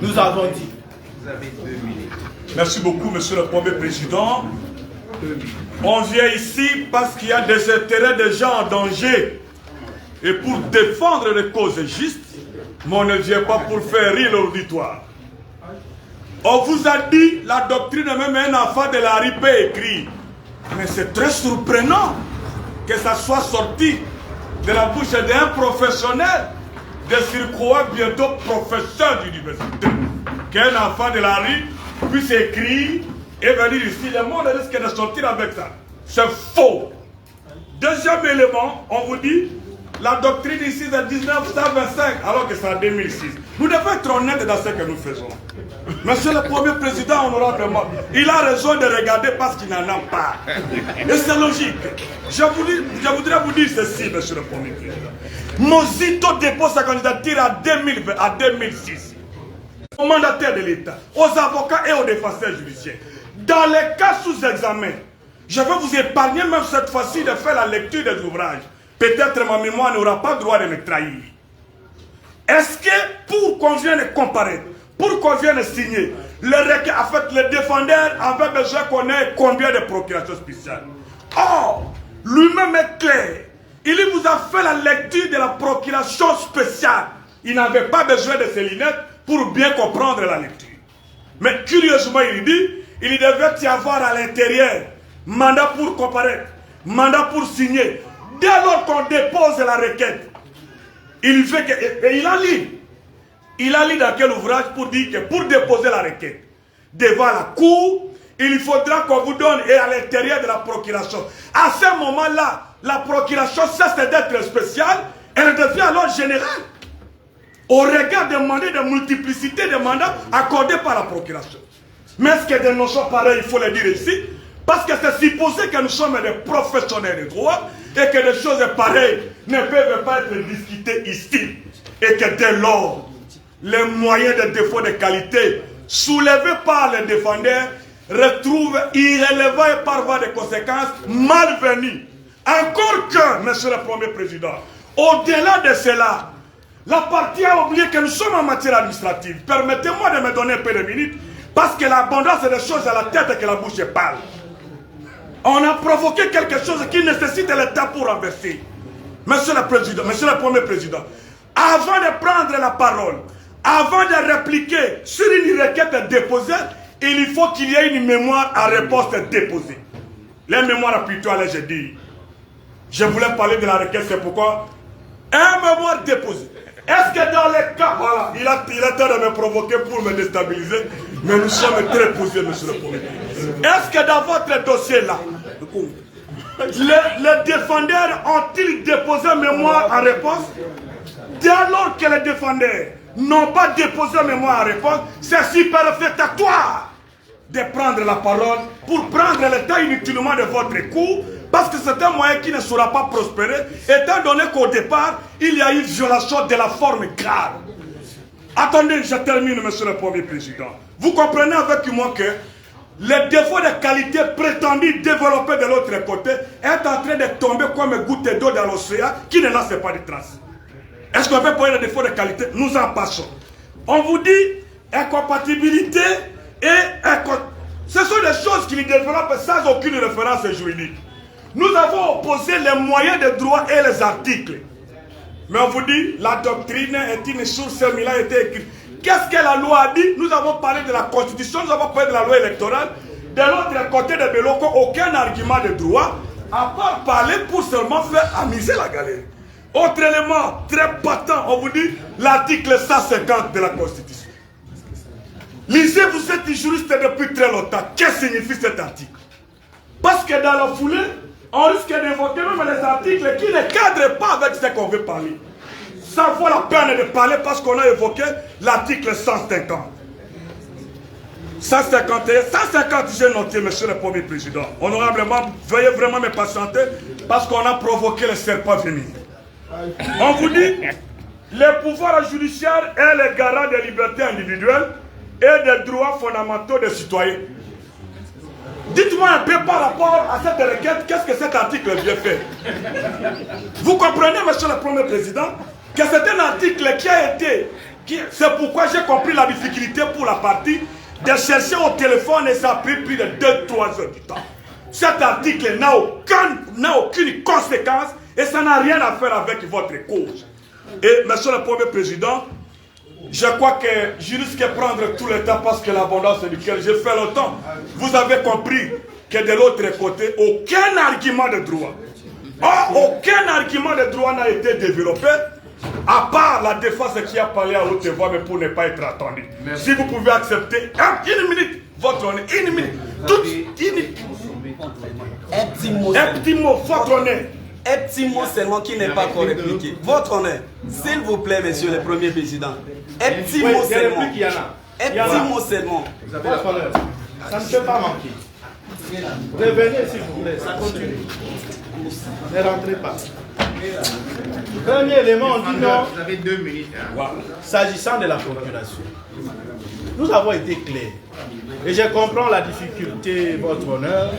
Nous avons dit. Vous avez 2 minutes. Merci beaucoup, Monsieur le Premier Président. On vient ici parce qu'il y a des intérêts de gens en danger. Et pour défendre les causes justes, mais on ne vient pas pour faire rire l'auditoire. On vous a dit, la doctrine, même un enfant de la RIP écrit. Mais c'est très surprenant que ça soit sorti de la bouche d'un professionnel, de surcroît bientôt professeur d'université, qu'un enfant de la rue puisse écrire et venir ici. Le monde risque de sortir avec ça. C'est faux. Deuxième élément, on vous dit, la doctrine ici c'est 1925, alors que c'est en 2006. Nous devons être honnêtes dans ce que nous faisons. Monsieur le Premier Président, honorablement, il a raison de regarder parce qu'il n'en a pas. Et c'est logique. Je voudrais vous dire ceci, Monsieur le Premier Président. Mozito dépose sa candidature à 2006. Au mandataire de l'État, aux avocats et aux défenseurs judiciaires. Dans les cas sous examen, je vais vous épargner même cette fois-ci de faire la lecture des ouvrages. Peut-être ma mémoire n'aura pas le droit de me trahir. Est-ce que pour qu'on vienne comparaître, pour qu'on vienne signer, le défendeur avait besoin qu'on ait combien de procurations spéciales? Or, lui-même est clair. Il vous a fait la lecture de la procuration spéciale. Il n'avait pas besoin de ses lunettes pour bien comprendre la lecture. Mais curieusement, il dit, il devait y avoir à l'intérieur mandat pour comparaître, mandat pour signer. Dès lors qu'on dépose la requête, il fait que, et il a lu dans quel ouvrage pour dire que pour déposer la requête devant la cour, il faudra qu'on vous donne et à l'intérieur de la procuration. À ce moment-là, la procuration cesse d'être spéciale, elle devient alors générale. Au regard des mandats, de multiplicité des mandats accordés par la procuration. Mais est-ce que des notions pareilles, il faut le dire ici, parce que c'est supposé que nous sommes des professionnels de droit et que des choses pareilles ne peuvent pas être discutées ici. Et que dès lors, les moyens de défaut de qualité soulevés par les défendeurs retrouvent irrélevants et par voie de conséquences malvenues. Encore que, monsieur le Premier Président, au-delà de cela, la partie a oublié que nous sommes en matière administrative. Permettez-moi de me donner un peu de minutes, parce que l'abondance des choses à la tête et que la bouche parle. On a provoqué quelque chose qui nécessite l'État pour renverser. Monsieur le Président, monsieur le Premier Président, avant de prendre la parole, avant de répliquer sur une requête déposée, il faut qu'il y ait une mémoire à réponse déposée. Les mémoires plutôt, allez, je dis. Je voulais parler de la requête, c'est pourquoi un mémoire déposé. Est-ce que dans les cas, voilà, il a tenté de me provoquer pour me déstabiliser, mais nous sommes très posés, monsieur le Premier. Est-ce que dans votre dossier-là, les défendeurs ont-ils déposé un mémoire en réponse? Dès lors que les défendeurs n'ont pas déposé un mémoire en réponse, c'est superfétatoire de prendre la parole pour prendre le temps inutilement de votre cours, parce que c'est un moyen qui ne sera pas prospérer, étant donné qu'au départ, il y a eu violation de la forme grave. Attendez, je termine, monsieur le Premier Président. Vous comprenez avec moi que les défauts de qualité prétendus développés de l'autre côté est en train de tomber comme une goutte d'eau dans l'océan qui ne laisse pas de traces. Est-ce qu'on peut parler de défauts de qualité? Nous en passons. On vous dit incompatibilité et ce sont des choses qui les développent sans aucune référence juridique. Nous avons opposé les moyens de droit et les articles. Mais on vous dit, la doctrine est une source, il a été écrit. Qu'est-ce que la loi a dit? Nous avons parlé de la Constitution, nous avons parlé de la loi électorale. De l'autre côté de Beloko, aucun argument de droit, à part parler pour seulement faire amuser la galerie. Autre élément très patent, on vous dit l'article 150 de la Constitution. Lisez, vous êtes juriste depuis très longtemps. Qu'est-ce que signifie cet article? Parce que dans la foulée, on risque d'évoquer même les articles qui ne cadrent pas avec ce qu'on veut parler. Ça vaut la peine de parler parce qu'on a évoqué l'article 150. 151, 150, j'ai noté, monsieur le Premier Président. Honorablement, veuillez vraiment me patienter parce qu'on a provoqué le serpent venir. On vous dit, le pouvoir judiciaire est le garant des libertés individuelles et des droits fondamentaux des citoyens. Dites-moi un peu par rapport à cette requête, qu'est-ce que cet article vient faire? Vous comprenez, monsieur le Premier Président, que c'est un article qui a été... C'est pourquoi j'ai compris la difficulté pour la partie de chercher au téléphone et ça a pris plus de 2-3 heures du temps. Cet article n'a aucune conséquence et ça n'a rien à faire avec votre cause. Et, monsieur le Premier Président, je crois que je risque de prendre tout le temps parce que l'abondance duquel j'ai fait longtemps, vous avez compris que de l'autre côté, aucun argument de droit, aucun argument de droit n'a été développé, à part la défense qui a parlé à haute voix, mais pour ne pas être attendu. Merci. Si vous pouvez accepter, une minute, votre honneur, une minute, un petit mot, votre honneur. Un petit mot seulement qui n'est pas encore répliqué. Votre honneur, s'il vous plaît, monsieur le Premier Président. Un petit mot seulement. Un petit mot seulement. Vous avez la parole. Ça ne peut pas manquer. Revenez s'il vous plaît, ça continue. Ne rentrez pas. Premier élément, on dit non. Vous avez 2 minutes. S'agissant de la procuration, nous avons été clairs. Et je comprends la difficulté, votre honneur.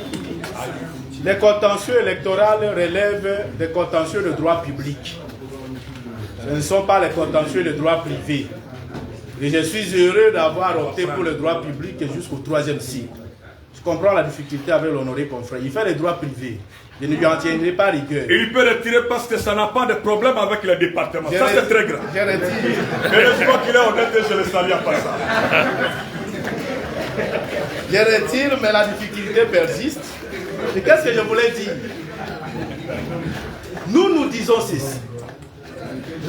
Les contentieux électoraux relèvent des contentieux de droit public. Ce ne sont pas les contentieux de droit privé. Et je suis heureux d'avoir opté pour le droit public jusqu'au 3e cycle. Je comprends la difficulté avec l'honoré confrère. Il fait le droit privé. Je ne lui en tiendrai pas rigueur. Et il peut retirer parce que ça n'a pas de problème avec le département. Ça, c'est très grave. Je retire. Mais je crois qu'il est honnête et je le salue à passant. Je retire, mais la difficulté persiste. Et qu'est-ce que je voulais dire? Nous disons ceci.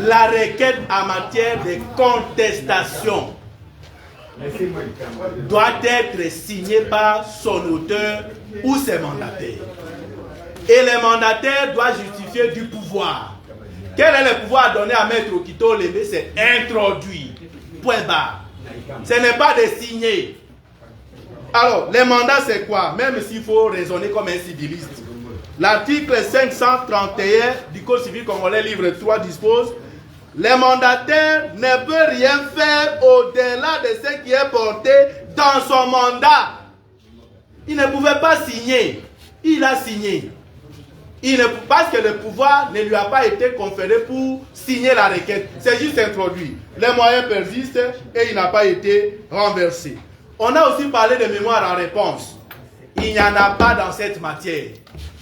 La requête en matière de contestation doit être signé par son auteur ou ses mandataires. Et les mandataires doivent justifier du pouvoir. Quel est le pouvoir donné à Maître Okito Olebe? C'est introduit. Point barre. Ce n'est pas de signer. Alors, les mandats, c'est quoi? Même s'il faut raisonner comme un civiliste. L'article 531 du Code civil congolais, livre 3, dispose: les mandataires ne peuvent rien faire au-delà de ce qui est porté dans son mandat. Il ne pouvait pas signer. Il a signé. Parce que le pouvoir ne lui a pas été conféré pour signer la requête. C'est juste introduit. Les moyens persistent et il n'a pas été renversé. On a aussi parlé de mémoire en réponse. Il n'y en a pas dans cette matière,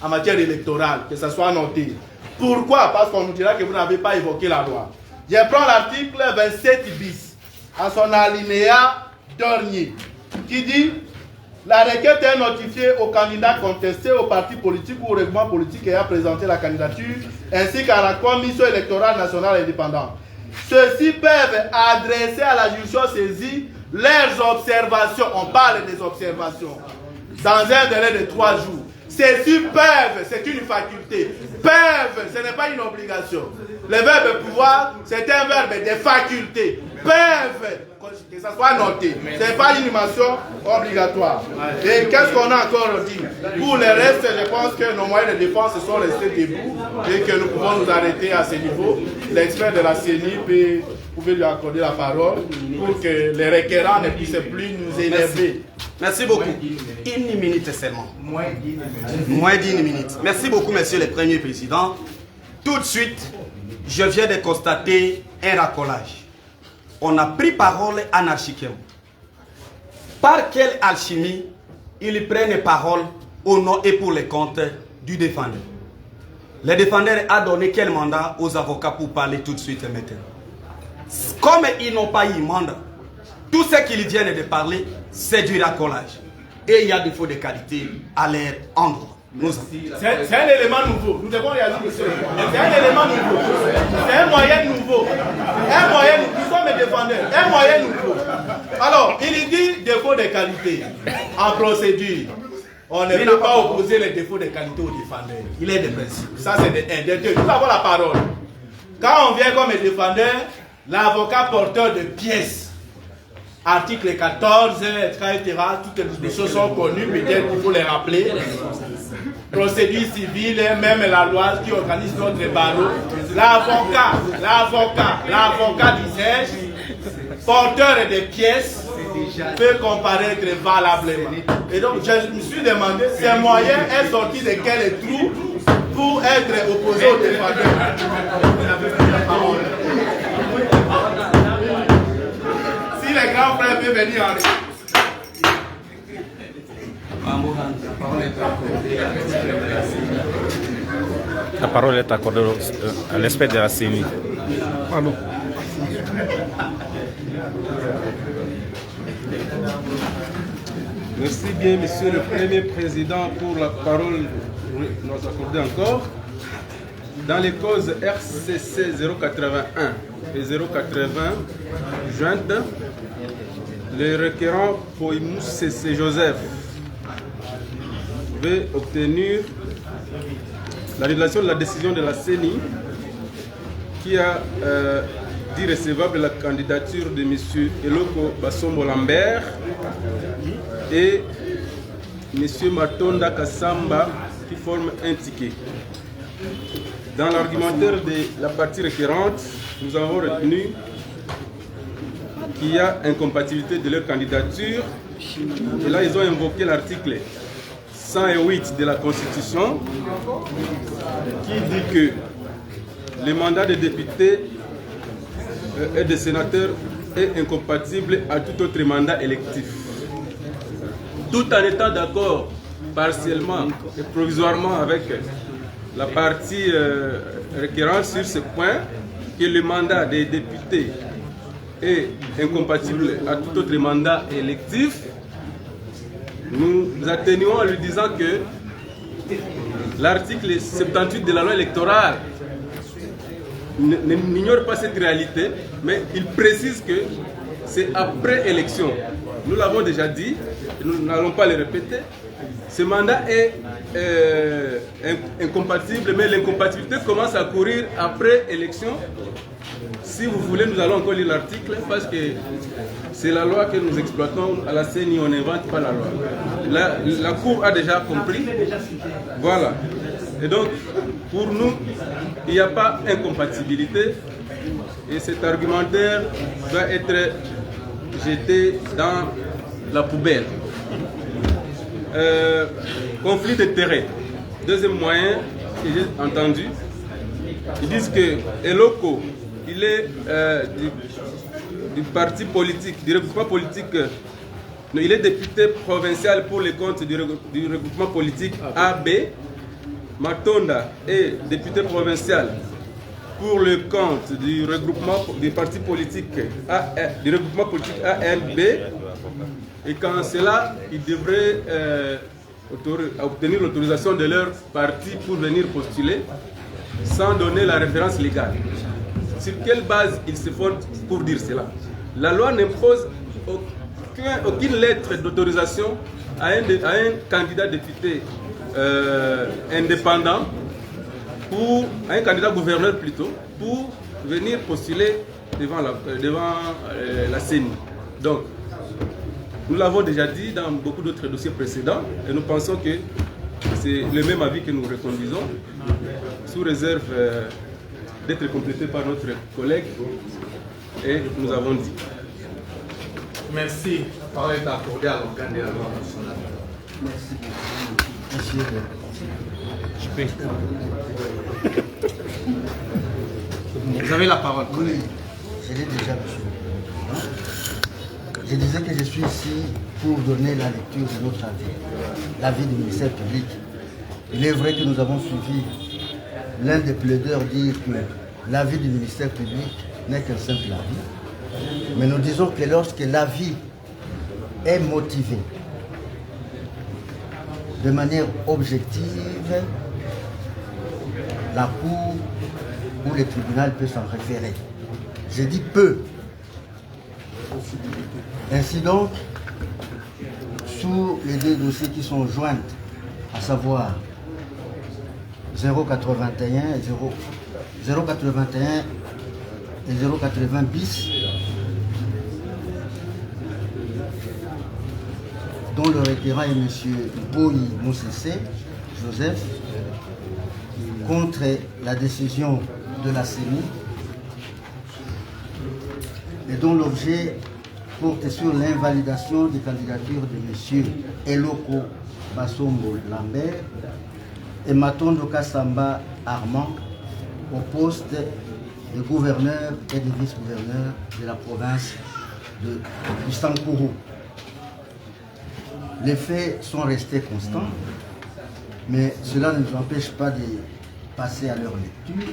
en matière électorale, que ce soit noté. Pourquoi? Parce qu'on nous dira que vous n'avez pas évoqué la loi. Je prends l'article 27 bis, à son alinéa dernier, qui dit: la requête est notifiée aux candidats contestés, aux partis politiques ou au règlement politique ayant présenté la candidature, ainsi qu'à la Commission électorale nationale indépendante. Ceux-ci peuvent adresser à la juridiction saisie leurs observations. On parle des observations dans un délai de 3 jours. Ceux-ci peuvent, c'est une faculté. Peuvent, ce n'est pas une obligation. Le verbe pouvoir, c'est un verbe de faculté. Peuvent, que ça soit noté. Ce n'est pas une mention obligatoire. Et qu'est-ce qu'on a encore dit? Pour le reste, je pense que nos moyens de défense sont restés debout et que nous pouvons nous arrêter à ce niveau. L'expert de la CENI pouvez lui accorder la parole pour que les requérants ne puissent plus nous énerver. Merci beaucoup. Une minute seulement. Moins d'1 minute. Merci beaucoup, monsieur le Premier Président. Tout de suite, je viens de constater un racolage. On a pris parole anarchiquement. Par quelle alchimie ils prennent parole au nom et pour les comptes du défendeur? Le défendeur a donné quel mandat aux avocats pour parler tout de suite maintenant? Comme ils n'ont pas eu mandat, tout ce qu'ils viennent de parler, c'est du racolage. Et il y a des défauts de qualité à leur endroit. C'est un élément nouveau. Nous devons réagir dessus. C'est un élément nouveau. C'est un moyen nouveau. Un moyen nouveau. Nous sommes des défendeurs. Un moyen nouveau. Alors, il dit défaut de qualité. En procédure, on ne peut pas opposer les défauts de qualité aux défendeurs. Il est de principe. Ça, c'est de deux. Nous avons la parole. Quand on vient comme défendeur, l'avocat porteur de pièces, article 14, etc., toutes les choses sont connues, peut-être qu'il faut les rappeler. Procédure civile, même la loi qui organise notre barreau. L'avocat, disais-je, porteur de pièces, peut comparaître valablement. Et donc, je me suis demandé, ces moyens est sorti de quel trou pour être opposé au défendeur. Si les grands frères peuvent venir en La parole est accordée à l'expert de la CENI. Pardon. Merci bien, Monsieur le Premier Président, pour la parole nous accorder encore. Dans les causes RCC 081 et 080 jointes, le requérant Poimus C.C. Joseph veut obtenir l'annulation de la décision de la CENI qui a dit recevable la candidature de M. Eloko Bassombo Lambert et M. Matonda Kassamba qui forment un ticket. Dans l'argumentaire de la partie requérante, nous avons retenu qu'il y a incompatibilité de leur candidature. Et là, ils ont invoqué l'article 108 de la Constitution qui dit que le mandat de député et de sénateur est incompatible à tout autre mandat électif. Tout en étant d'accord partiellement et provisoirement avec la partie requérante sur ce point, que le mandat des députés est incompatible à tout autre mandat électif, nous atténuons en lui disant que l'article 78 de la loi électorale n'ignore pas cette réalité, mais il précise que c'est après élection. Nous l'avons déjà dit, nous n'allons pas le répéter. Ce mandat est incompatible, mais l'incompatibilité commence à courir après élection. Si vous voulez, nous allons encore lire l'article parce que c'est la loi que nous exploitons. À la CENI, on n'invente pas la loi. La Cour a déjà compris. Voilà. Et donc, pour nous, il n'y a pas incompatibilité. Et cet argumentaire va être jeté dans la poubelle. Conflit d'intérêts. Deuxième moyen que j'ai entendu, ils disent que Eloko, il est du parti politique, du regroupement politique. Non, il est député provincial pour les comptes du regroupement politique AB. Matonda est député provincial pour le compte du regroupement du parti politique du regroupement politique ANB. Et quand cela, ils devraient obtenir l'autorisation de leur parti pour venir postuler sans donner la référence légale. Sur quelle base ils se font pour dire cela? La loi n'impose aucune lettre d'autorisation à un candidat député indépendant, à un candidat gouverneur plutôt, pour venir postuler devant la CENI. Donc, nous l'avons déjà dit dans beaucoup d'autres dossiers précédents et nous pensons que c'est le même avis que nous reconduisons, sous réserve d'être complété par notre collègue, et nous avons dit. Merci. La parole est accordée à l'organe de la loi nationale. Merci. Vous avez la parole. Oui, je l'ai déjà, monsieur. Je disais que je suis ici pour donner la lecture de notre avis, l'avis du ministère public. Il est vrai que nous avons suivi l'un des plaideurs dire que l'avis du ministère public n'est qu'un simple avis. Mais nous disons que lorsque l'avis est motivé de manière objective, la Cour ou le tribunal peut s'en référer. Je dis peu. Ainsi donc, sous les deux dossiers qui sont joints, à savoir 081 et 080 bis, dont le requérant est M. Boyi Moussessé, Joseph, contre la décision de la CENI, et dont l'objet porte sur l'invalidation des candidatures de M. Eloko Basombo Lambert et Matondo Kassamba Armand au poste de gouverneur et de vice-gouverneur de la province du Sankuru. Les faits sont restés constants, mais cela ne nous empêche pas de passer à leur lecture.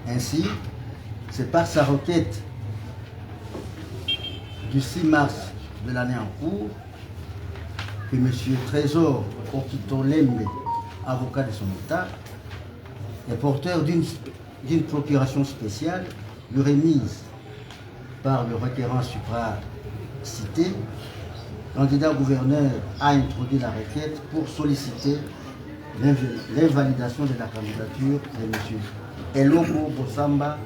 Ainsi, c'est par sa requête du 6 mars de l'année en cours que M. Trésor Okitolembe, avocat de son État, est porteur d'une procuration spéciale lui remise par le requérant supra-cité. Candidat gouverneur a introduit la requête pour solliciter l'invalidation de la candidature de M. Eloko Bosamba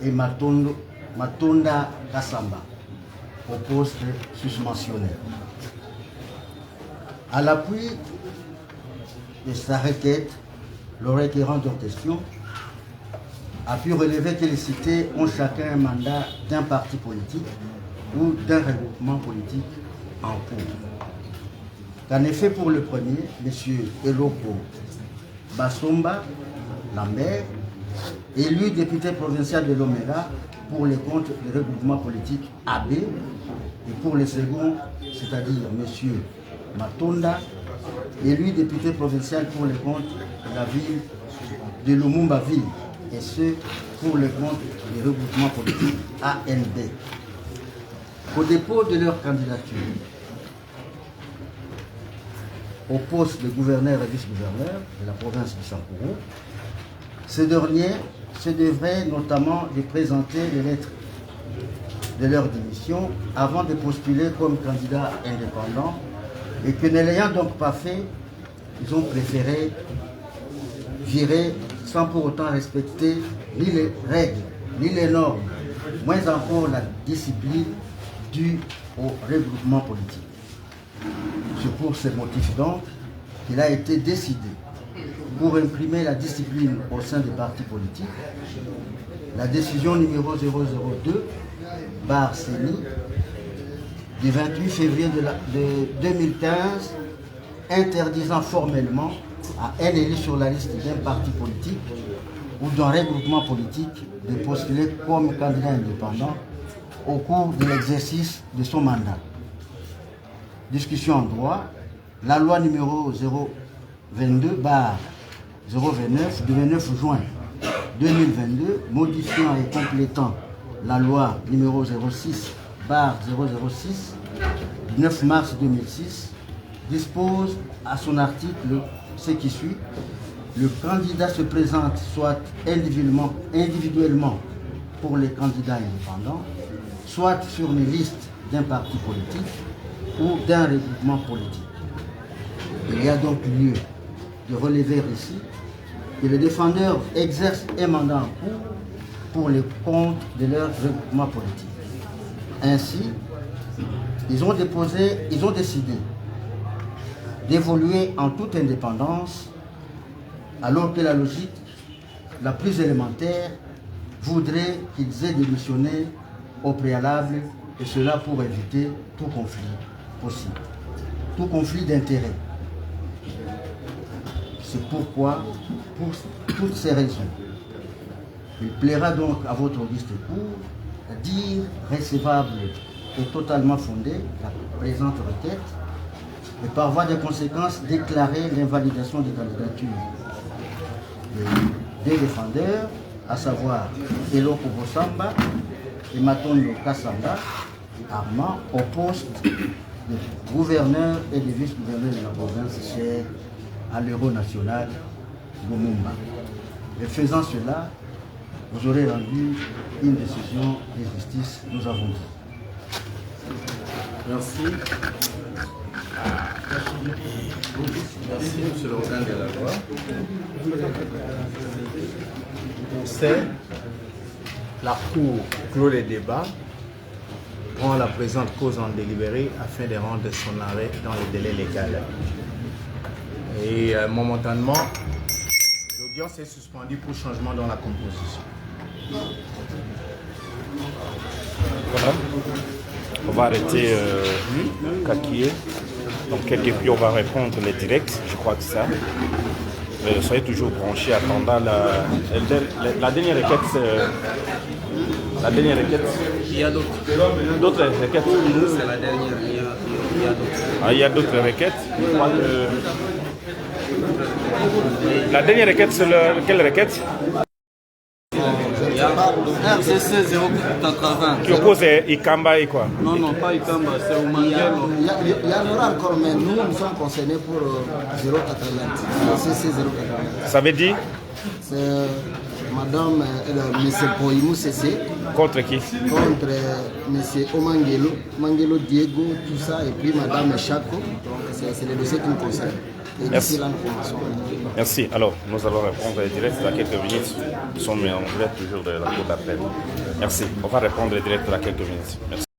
et Matonda Kassamba au poste susmentionné. À l'appui de sa requête, le requérant en question a pu relever que les cités ont chacun un mandat d'un parti politique ou d'un regroupement politique en cours. En effet, pour le premier, M. Eloko Basomba Lambert, élu député provincial de Lomela pour les comptes du regroupement politique AB, et pour le second, c'est-à-dire M. Matonda, élu député provincial pour les comptes de la ville de Lumumba-Ville, et ce, pour le compte du regroupement politique ANB. Au dépôt de leur candidature au poste de gouverneur et vice-gouverneur de la province du Sankuru, ces derniers se devraient notamment de présenter les lettres de leur démission avant de postuler comme candidat indépendant et que ne l'ayant donc pas fait, ils ont préféré virer sans pour autant respecter ni les règles, ni les normes, moins encore la discipline due au regroupement politique. C'est pour ces motifs donc qu'il a été décidé, pour imprimer la discipline au sein des partis politiques, la décision numéro 002/CENI du 28 février de 2015 interdisant formellement à un élu sur la liste d'un parti politique ou d'un regroupement politique de postuler comme candidat indépendant au cours de l'exercice de son mandat. Discussion en droit, la loi numéro 022/029 du 29 juin 2022, modifiant et complétant la loi numéro 06/006 du 9 mars 2006, dispose à son article ce qui suit: le candidat se présente soit individuellement pour les candidats indépendants, soit sur les listes d'un parti politique ou d'un regroupement politique. Il y a donc lieu de relever ici que les défendeurs exercent un mandat en cours pour les comptes de leur regroupement politique. Ainsi, ils ont décidé d'évoluer en toute indépendance, alors que la logique la plus élémentaire voudrait qu'ils aient démissionné au préalable, et cela pour éviter tout conflit possible, tout conflit d'intérêts. C'est pourquoi, pour toutes ces raisons, il plaira donc à votre auguste cour de dire recevable et totalement fondée la présente requête, et par voie de conséquence déclarer l'invalidation des candidatures des défendeurs, à savoir Eloko Bosamba et Matondo Kassamba, Armand, au poste de gouverneur et de vice-gouverneur de la province chère à l'Euro national Lumumba. Et faisant cela, vous aurez rendu une décision de justice, nous avons dit. Merci. Merci, monsieur le organe de la loi. C'est la Cour clôt les débats, prend la présente cause en délibéré afin de rendre son arrêt dans le délai légal. Et momentanément, l'audience est suspendue pour changement dans la composition. Voilà. On va arrêter Kakié. Donc quelques puis on va répondre les directs, je crois que ça. Soyez toujours branchés attendant la dernière requête. La dernière requête. Il y a d'autres. D'autres requêtes. C'est la dernière. Il y a d'autres. Ah, il y a d'autres requêtes. Je crois que... La dernière requête, c'est quelle requête? Il y a RCC 080. Qui oppose Ikamba et quoi? Non, pas Ikamba, c'est au Mangelo. Il y en aura encore, mais nous sommes concernés pour 080. RCC 080. Ça veut dire? C'est Madame M. Poimou CC. Contre qui? Contre M. Omangelo, Mangelo Diego, tout ça, et puis Madame Chaco. Donc c'est le dossier qui nous concerne. Merci. Merci. Alors, nous allons répondre direct dans quelques minutes. Nous sommes en direct toujours de la Cour d'appel. Merci. On va répondre direct dans quelques minutes. Merci.